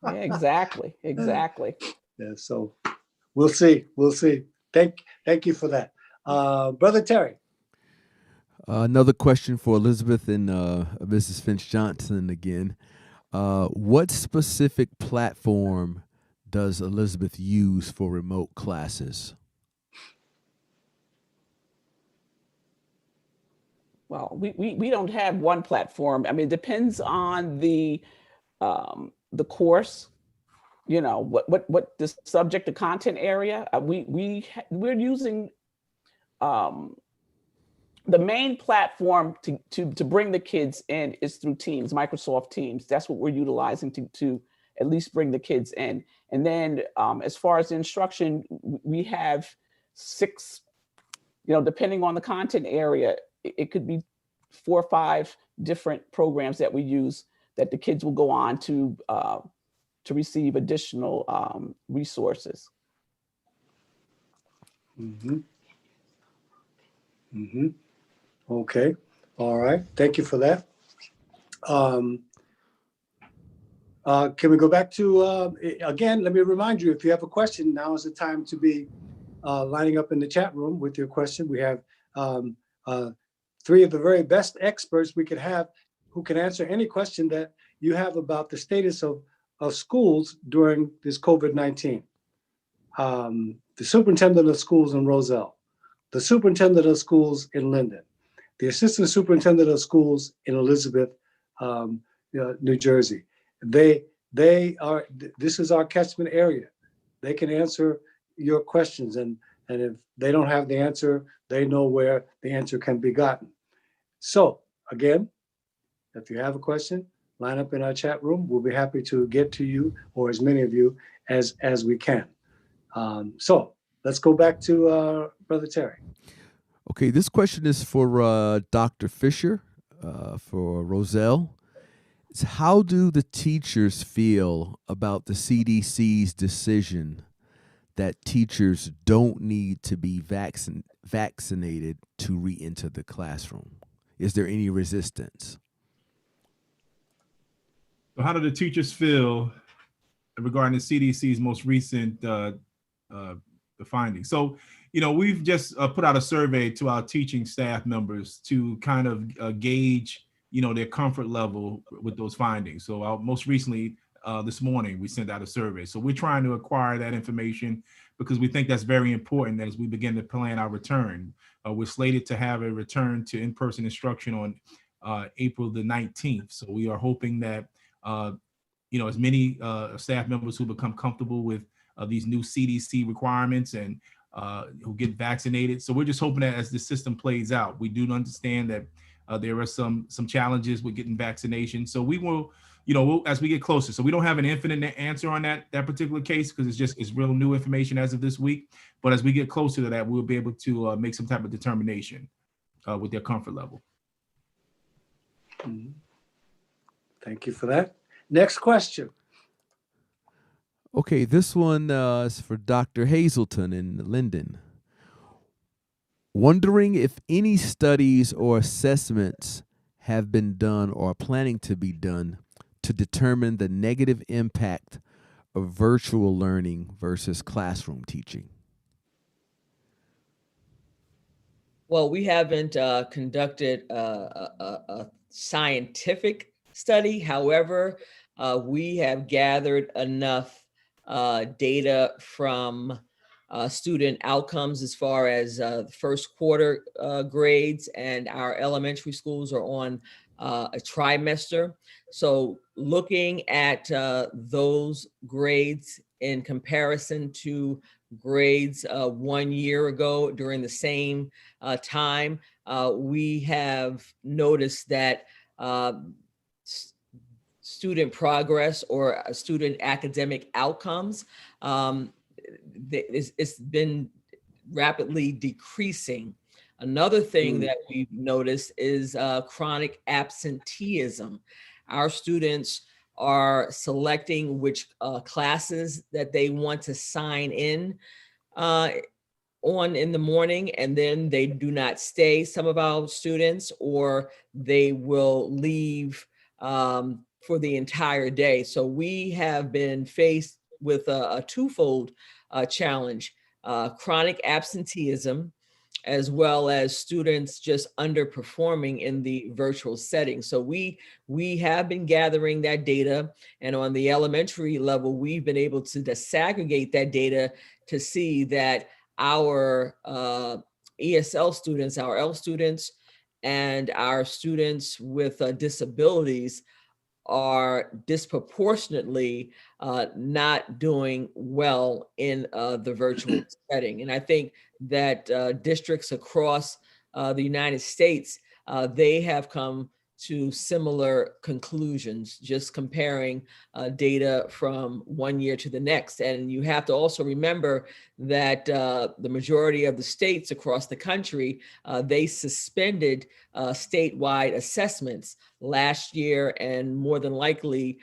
Yeah, exactly. Yeah. So we'll see. Thank you for that, Brother Terry. Another question for Elizabeth and Mrs. Finch Johnson again. What specific platform does Elizabeth use for remote classes? Well, we don't have one platform. I mean, it depends on the course. What the subject, the content area. We're using the main platform to bring the kids in is through Teams, Microsoft Teams. That's what we're utilizing to at least bring the kids in. And then as far as the instruction, we have 6, depending on the content area, it could be 4 or 5 different programs that we use that the kids will go on to receive additional resources. Mm-hmm. Mm-hmm. Okay. All right. Thank you for that. Can we go back to, again, let me remind you, if you have a question, now is the time to be lining up in the chat room with your question. We have 3 of the very best experts we could have who can answer any question that you have about the status of schools during this COVID-19. The superintendent of schools in Roselle, the superintendent of schools in Linden, the assistant superintendent of schools in Elizabeth, New Jersey. They are, this is our catchment area. They can answer your questions, and if they don't have the answer, they know where the answer can be gotten. So again, if you have a question, line up in our chat room. We'll be happy to get to you, or as many of you as we can. So let's go back to Brother Terry. Okay, this question is for Dr. Fisher, for Roselle. It's, how do the teachers feel about the CDC's decision that teachers don't need to be vaccinated to re-enter the classroom? Is there any resistance? So how do the teachers feel regarding the CDC's most recent findings? So, we've just put out a survey to our teaching staff members to kind of gauge, their comfort level with those findings. So most recently, this morning, we sent out a survey. So we're trying to acquire that information, because we think that's very important as we begin to plan our return. We're slated to have a return to in-person instruction on April the 19th. So we are hoping that as many staff members who become comfortable with these new CDC requirements and who get vaccinated. So we're just hoping that as the system plays out, we do understand that there are some challenges with getting vaccination. So we will, as we get closer. So we don't have an infinite answer on that particular case because it's real new information as of this week. But as we get closer to that, we'll be able to make some type of determination with their comfort level. Thank you for that. Next question. Okay, this one is for Dr. Hazelton in Linden. Wondering if any studies or assessments have been done or are planning to be done to determine the negative impact of virtual learning versus classroom teaching. Well, we haven't conducted a scientific study. However, we have gathered enough data from student outcomes as far as first quarter grades, and our elementary schools are on a trimester. So looking at those grades in comparison to grades 1 year ago during the same time, we have noticed that student progress or student academic outcomes, it's been rapidly decreasing. Another thing that we've noticed is chronic absenteeism. Our students are selecting which classes that they want to sign in on in the morning, and then they do not stay, some of our students, or they will leave for the entire day. So we have been faced with a twofold challenge, chronic absenteeism, as well as students just underperforming in the virtual setting. So we have been gathering that data, and on the elementary level, we've been able to disaggregate that data to see that our ESL students, our L students, and our students with disabilities are disproportionately not doing well in the virtual setting. And I think that districts across the United States, they have come to similar conclusions, just comparing data from 1 year to the next. And you have to also remember that the majority of the states across the country, they suspended statewide assessments last year, and more than likely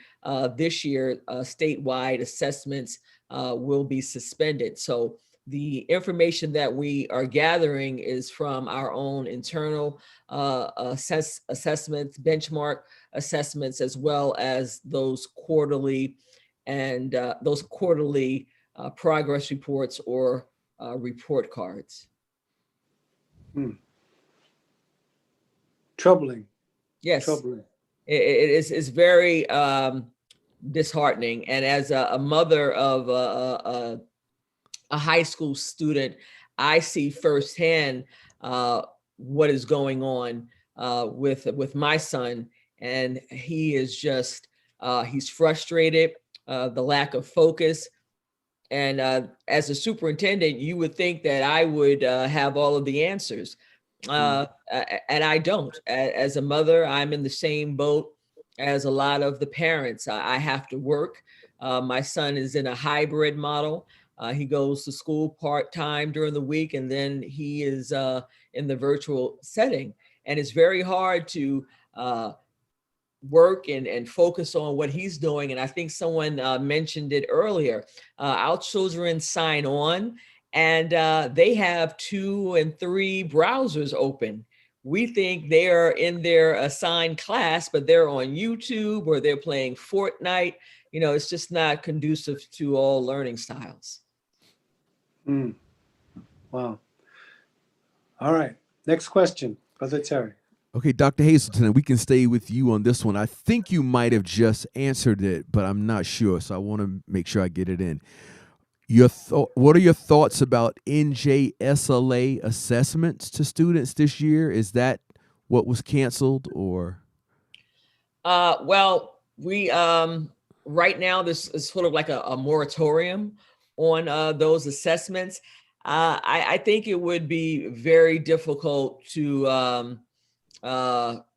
this year, statewide assessments will be suspended. So the information that we are gathering is from our own internal assessments, benchmark assessments, as well as those quarterly and progress reports or report cards. Troubling. Yes, Troubling. it is very disheartening. And as a mother of a high school student, I see firsthand what is going on with my son, and he is just he's frustrated, the lack of focus. And as a superintendent, you would think that I would have all of the answers, and I don't. As a mother, I'm in the same boat as a lot of the parents. I have to work. My son is in a hybrid model. He goes to school part-time during the week, and then he is in the virtual setting. And it's very hard to work and focus on what he's doing. And I think someone mentioned it earlier. Our children sign on, and they have 2 and 3 browsers open. We think they're in their assigned class, but they're on YouTube or they're playing Fortnite. It's just not conducive to all learning styles. Wow. All right. Next question, Brother Terry. Okay, Dr. Hazelton, we can stay with you on this one. I think you might have just answered it, but I'm not sure, so I want to make sure I get it in. What are your thoughts about NJSLA assessments to students this year? Is that what was canceled or? Well, we right now this is sort of like a moratorium on those assessments. I think it would be very difficult to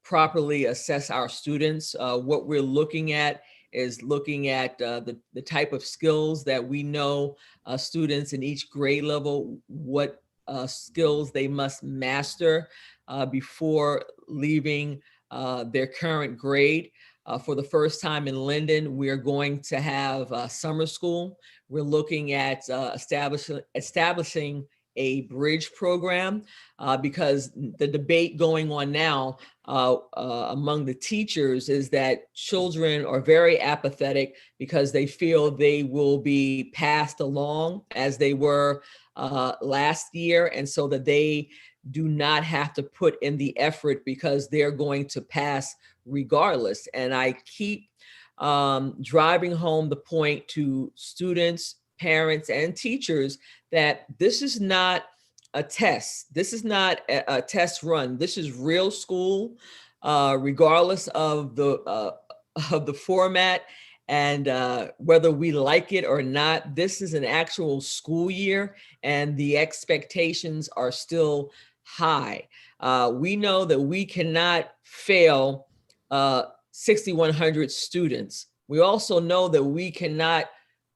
properly assess our students. What we're looking at is looking at the type of skills that we know students in each grade level, what skills they must master before leaving their current grade. For the first time in Linden, we're going to have summer school. We're looking at establishing a bridge program because the debate going on now among the teachers is that children are very apathetic because they feel they will be passed along as they were last year, and so that they do not have to put in the effort because they're going to pass regardless. And I keep driving home the point to students, parents, and teachers that this is not a test. This is not a test run. This is real school, regardless of the format and whether we like it or not. This is an actual school year, and the expectations are still high. We know that we cannot fail 6,100 students. We also know that we cannot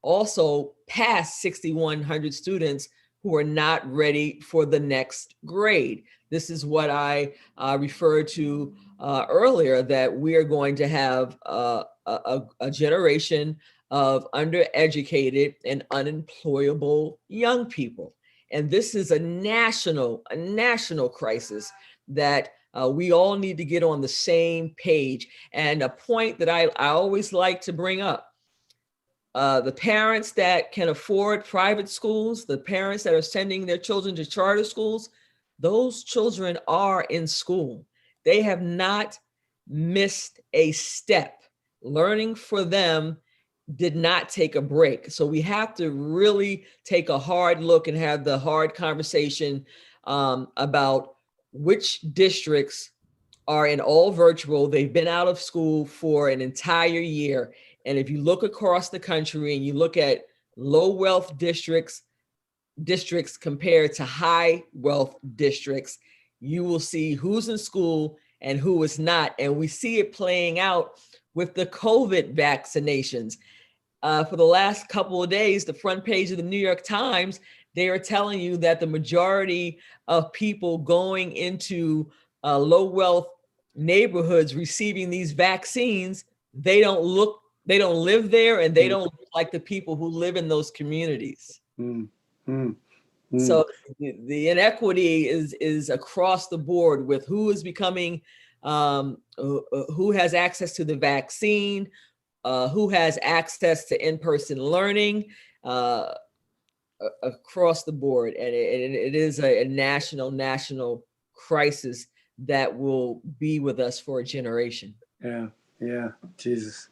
also pass 6,100 students who are not ready for the next grade. This is what I referred to earlier, that we are going to have a generation of undereducated and unemployable young people. And this is a national crisis that we all need to get on the same page. And a point that I always like to bring up, the parents that can afford private schools, the parents that are sending their children to charter schools, those children are in school. They have not missed a step. Learning for them did not take a break. So we have to really take a hard look and have the hard conversation about which districts are in all virtual. They've been out of school for an entire year. And if you look across the country and you look at low wealth districts compared to high wealth districts, you will see who's in school and who is not. And we see it playing out with the COVID vaccinations. For the last couple of days, the front page of the New York Times, they are telling you that the majority of people going into low wealth neighborhoods receiving these vaccines, they don't live there, and they don't look like the people who live in those communities. So the inequity is across the board with who is becoming, who has access to the vaccine, who has access to in-person learning, across the board. And it is a national crisis that will be with us for a generation. Yeah, Jesus.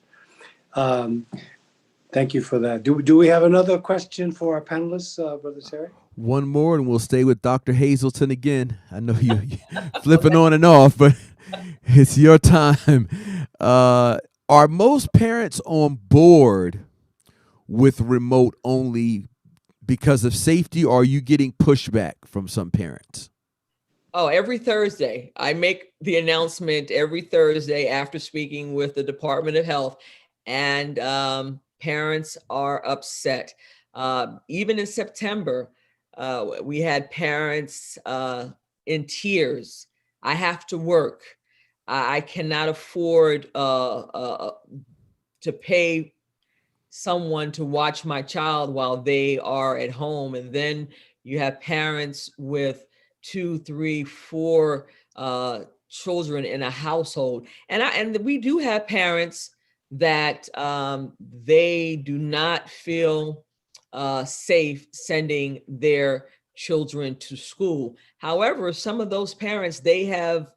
Thank you for that. Do we have another question for our panelists, Brother Terry? One more, and we'll stay with Dr. Hazelton again. I know you're flipping on and off, but it's your time. Are most parents on board with remote only because of safety, or are you getting pushback from some parents? Oh, every Thursday. I make the announcement every Thursday after speaking with the Department of Health, and parents are upset. Even in September, we had parents in tears. I have to work. I cannot afford to pay someone to watch my child while they are at home. And then you have parents with 2, 3, 4 children in a household. And we do have parents that they do not feel safe sending their children to school. However, some of those parents, they have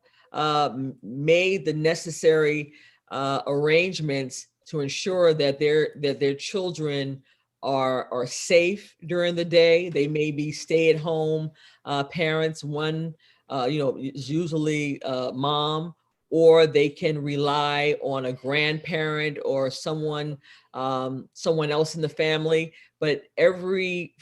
made the necessary arrangements to ensure that their children are safe during the day. They may be stay-at-home parents. One, is usually mom, or they can rely on a grandparent or someone else in the family. But every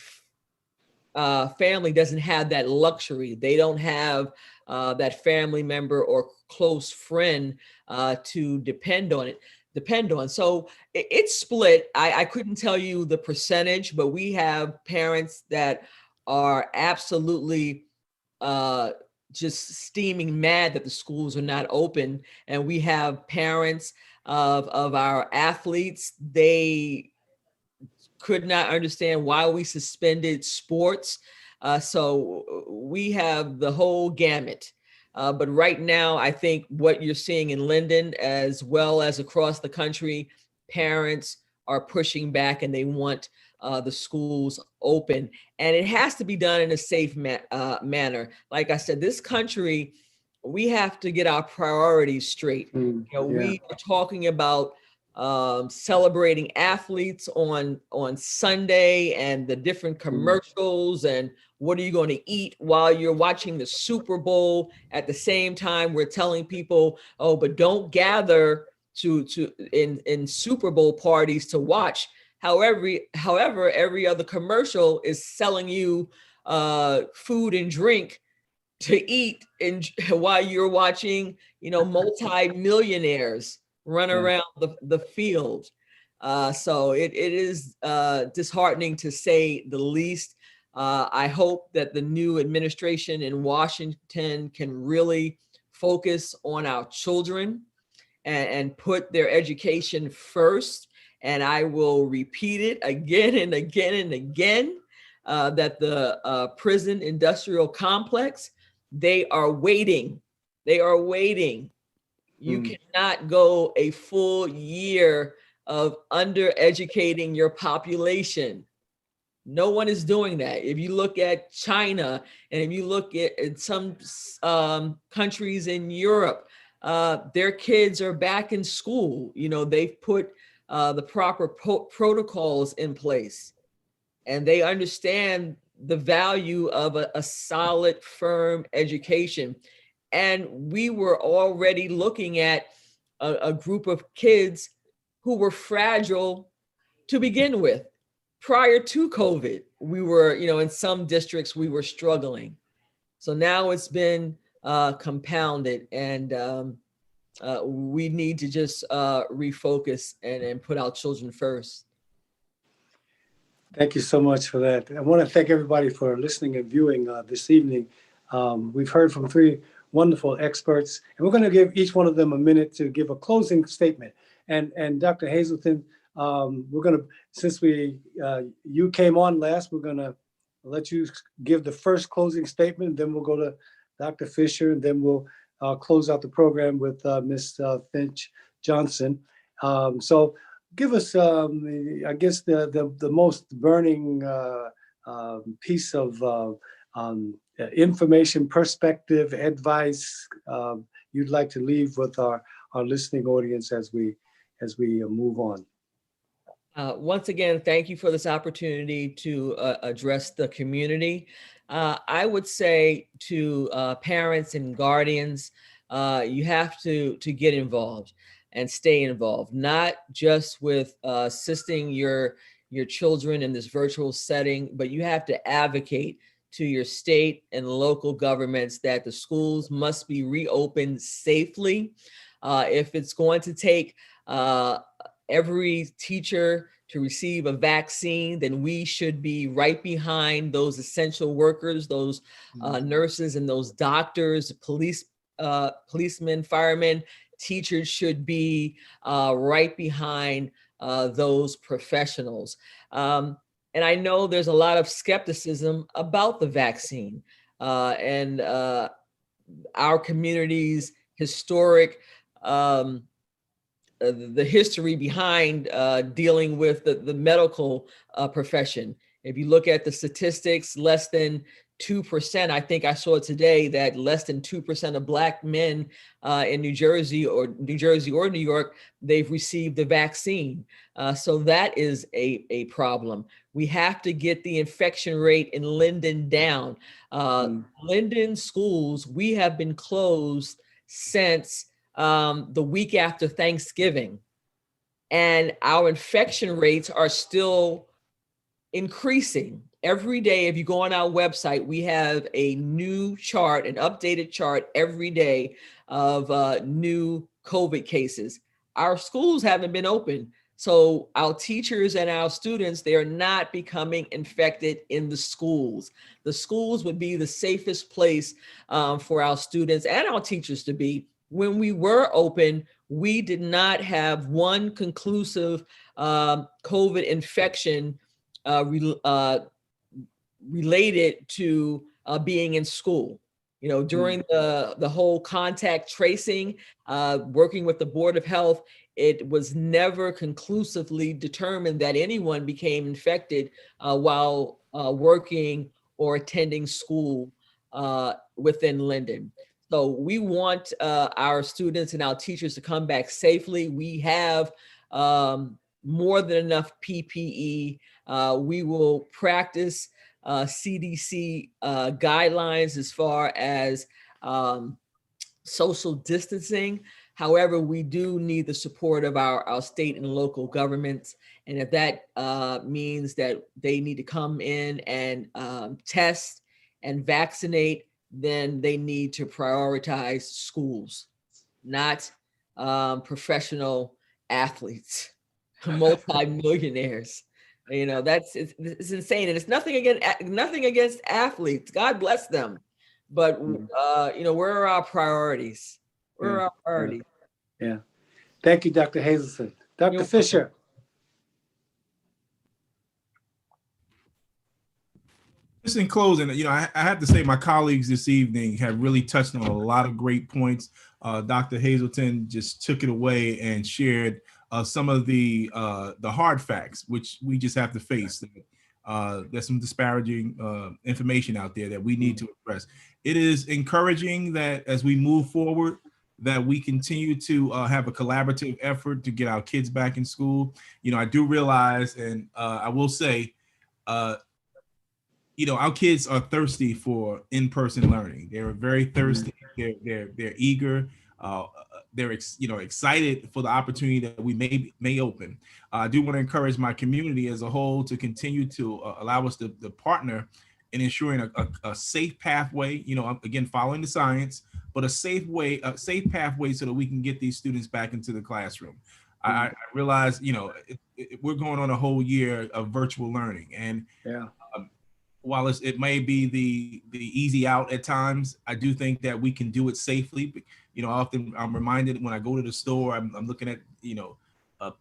family doesn't have that luxury. They don't have that family member or close friend to depend on. So it's split. I couldn't tell you the percentage, but we have parents that are absolutely just steaming mad that the schools are not open. And we have parents of our athletes. They could not understand why we suspended sports. So we have the whole gamut. But right now, I think what you're seeing in Linden, as well as across the country, parents are pushing back and they want the schools open. And it has to be done in a safe manner. Like I said, this country, we have to get our priorities straight. We are talking about celebrating athletes on Sunday, and the different commercials, and what are you going to eat while you're watching the Super Bowl. At the same time, we're telling people, oh, but don't gather in Super Bowl parties to watch. However, every other commercial is selling you food and drink to eat while you're watching, multi-millionaires run around the field. So it is disheartening, to say the least. I hope that the new administration in Washington can really focus on our children and put their education first. And I will repeat it again and again and again, that the prison industrial complex, they are waiting. They are waiting. You cannot go a full year of undereducating your population. No one is doing that. If you look at China, and if you look at some countries in Europe, their kids are back in school. They've put the proper protocols in place, and they understand the value of a solid, firm education. And we were already looking at a group of kids who were fragile to begin with. Prior to COVID, we were, in some districts, we were struggling. So now it's been compounded, and we need to just refocus and put our children first. Thank you so much for that. I want to thank everybody for listening and viewing this evening. We've heard from three wonderful experts, and we're going to give each one of them a minute to give a closing statement. And Dr. Hazelton, we're going to, since you came on last, we're going to let you give the first closing statement. Then we'll go to Dr. Fisher, and then we'll close out the program with Ms. Finch Johnson. So give us, I guess, the most burning piece of information, perspective, advice you'd like to leave with our listening audience as we move on. Once again, thank you for this opportunity to address the community. I would say to parents and guardians, you have to get involved and stay involved, not just with assisting your children in this virtual setting, but you have to advocate to your state and local governments that the schools must be reopened safely. If it's going to take every teacher to receive a vaccine, then we should be right behind those essential workers, those nurses and those doctors, policemen, firemen. Teachers should be right behind those professionals. And I know there's a lot of skepticism about the vaccine and our community's historic the history behind dealing with the medical profession. If you look at the statistics, less than 2%. I think I saw today that less than 2% of Black men in New Jersey or New York, they've received the vaccine. So that is a problem. We have to get the infection rate in Linden down. Linden schools, we have been closed since the week after Thanksgiving. And our infection rates are still increasing. Every day, if you go on our website, we have a new chart, an updated chart every day of new COVID cases. Our schools haven't been open. So our teachers and our students, they are not becoming infected in the schools. The schools would be the safest place for our students and our teachers to be. When we were open, we did not have one conclusive COVID infection related to being in school. You know, during the whole contact tracing, working with the Board of Health, it was never conclusively determined that anyone became infected while working or attending school within Linden. So we want our students and our teachers to come back safely. We have more than enough PPE. We will practice CDC guidelines as far as social distancing. However, we do need the support of our state and local governments. And if that means that they need to come in and test and vaccinate, then they need to prioritize schools, not professional athletes, multi-millionaires. You know, it's insane. And it's nothing against athletes. God bless them. But, you know, where are our priorities? Where are our priorities? Yeah. Thank you, Dr. Hazelton. Dr. Fisher. Just in closing, you know, I have to say my colleagues this evening have really touched on a lot of great points. Dr. Hazelton just took it away and shared some of the hard facts, which we just have to face. There's some disparaging information out there that we need to address. It is encouraging that as we move forward, that we continue to have a collaborative effort to get our kids back in school. You know, I do realize, and I will say, you know, our kids are thirsty for in-person learning. They're very thirsty. They're eager. They're excited for the opportunity that we may open. I do want to encourage my community as a whole to continue to allow us to partner in ensuring a safe pathway. You know, again, following the science, but a safe pathway so that we can get these students back into the classroom. I realize, you know, we're going on a whole year of virtual learning, and while it may be the easy out at times, I do think that we can do it safely. You know, often I'm reminded when I go to the store, I'm looking at, you know,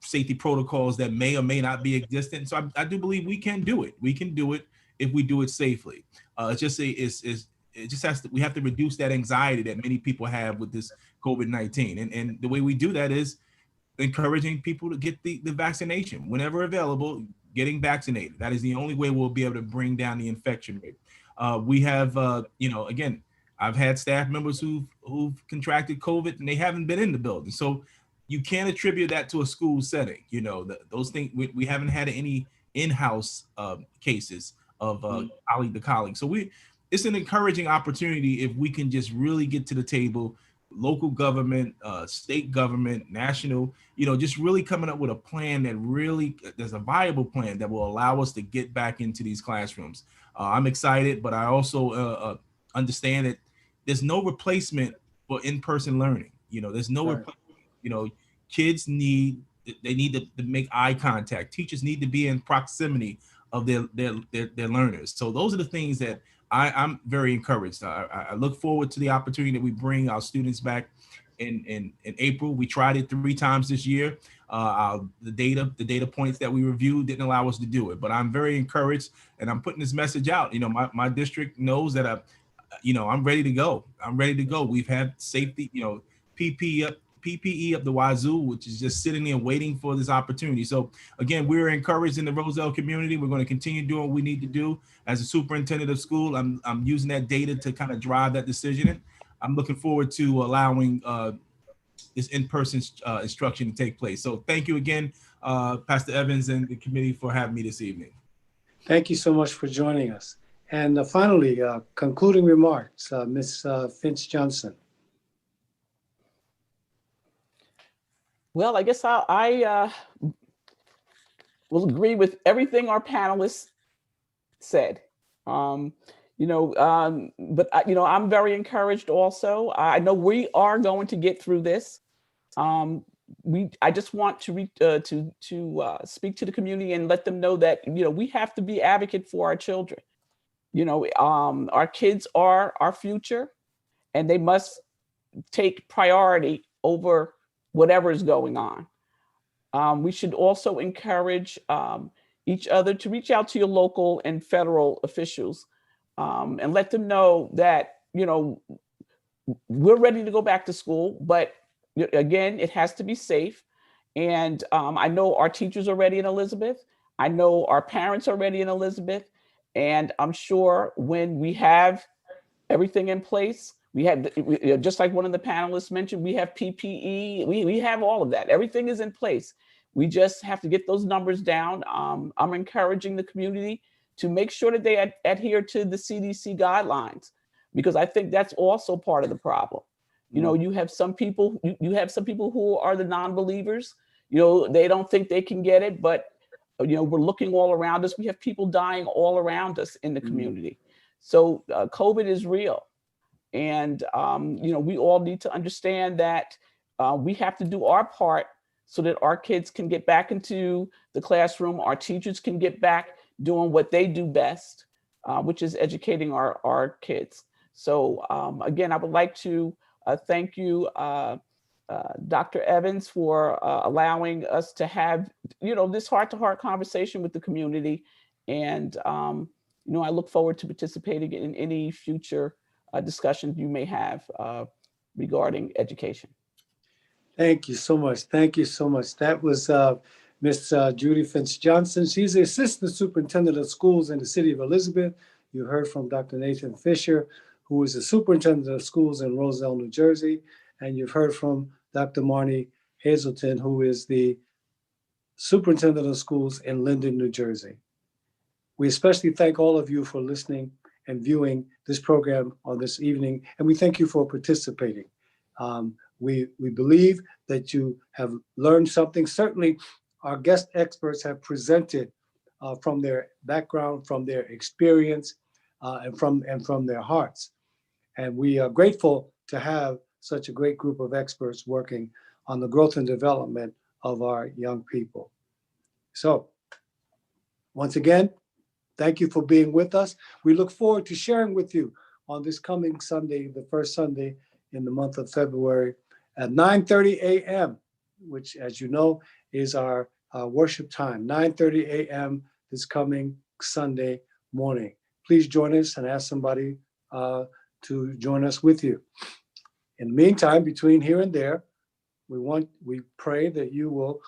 safety protocols that may or may not be existent. So I do believe we can do it. We can do it if we do it safely. We have to reduce that anxiety that many people have with this COVID-19. And the way we do that is encouraging people to get the vaccination whenever available. Getting vaccinated. That is the only way we'll be able to bring down the infection rate. We have, you know, again, I've had staff members who've contracted COVID and they haven't been in the building. So you can't attribute that to a school setting. You know, those things, we haven't had any in-house cases of colleague to colleague. So it's an encouraging opportunity if we can just really get to the table, local government, state government, national, you know, just really coming up with a plan there's a viable plan that will allow us to get back into these classrooms. I'm excited, but I also understand that there's no replacement for in-person learning. You know, there's no, you know, kids need to make eye contact. Teachers need to be in proximity of their learners. So those are the things that I'm very encouraged. I look forward to the opportunity that we bring our students back in April. We tried it 3 times this year. The data points that we reviewed didn't allow us to do it, but I'm very encouraged, and I'm putting this message out. You know, my district knows that I'm ready to go. We've had safety, you know, PPE PPE up the wazoo, which is just sitting there waiting for this opportunity. So again, we're encouraged in the Roselle community. We're going to continue doing what we need to do. As a superintendent of school, I'm using that data to kind of drive that decision. And I'm looking forward to allowing this in-person instruction to take place. So thank you again, Pastor Evans and the committee, for having me this evening. Thank you so much for joining us. And finally, concluding remarks, Ms. Finch Johnson. Well, I guess I will agree with everything our panelists said. But I'm very encouraged also. I know we are going to get through this. I just want to speak to the community and let them know that, we have to be advocate for our children. Our kids are our future, and they must take priority over whatever is going on. We should also encourage each other to reach out to your local and federal officials and let them know that, we're ready to go back to school, but again, it has to be safe. And I know our teachers are ready in Elizabeth. I know our parents are ready in Elizabeth. And I'm sure when we have everything in place, we have, just like one of the panelists mentioned, we have PPE, we have all of that. Everything is in place. We just have to get those numbers down. I'm encouraging the community to make sure that they adhere to the CDC guidelines, because I think that's also part of the problem. You have some people, who are the non-believers, they don't think they can get it, but we're looking all around us. We have people dying all around us in the community. So COVID is real. And, we all need to understand that we have to do our part so that our kids can get back into the classroom. Our teachers can get back doing what they do best, which is educating our kids. So again, I would like to thank you, Dr. Evans, for allowing us to have, this heart-to-heart conversation with the community. And, I look forward to participating in any future discussions you may have regarding education. Thank you so much. Thank you so much. That was Ms. Judy Finch Johnson. She's the Assistant Superintendent of Schools in the City of Elizabeth. You heard from Dr. Nathan Fisher, who is the Superintendent of Schools in Roselle, New Jersey. And you've heard from Dr. Marnie Hazelton, who is the Superintendent of Schools in Linden, New Jersey. We especially thank all of you for listening and viewing this program on this evening, and we thank you for participating. We believe that you have learned something. Certainly, our guest experts have presented from their background, from their experience, and from their hearts. And we are grateful to have such a great group of experts working on the growth and development of our young people. So, once again, thank you for being with us. We look forward to sharing with you on this coming Sunday, the first Sunday in the month of February at 9:30 a.m., which, as you know, is our worship time, 9:30 a.m. this coming Sunday morning. Please join us and ask somebody to join us with you. In the meantime, between here and there, we pray that you will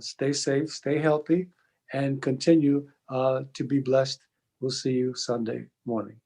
stay safe, stay healthy, and continue to be blessed. We'll see you Sunday morning.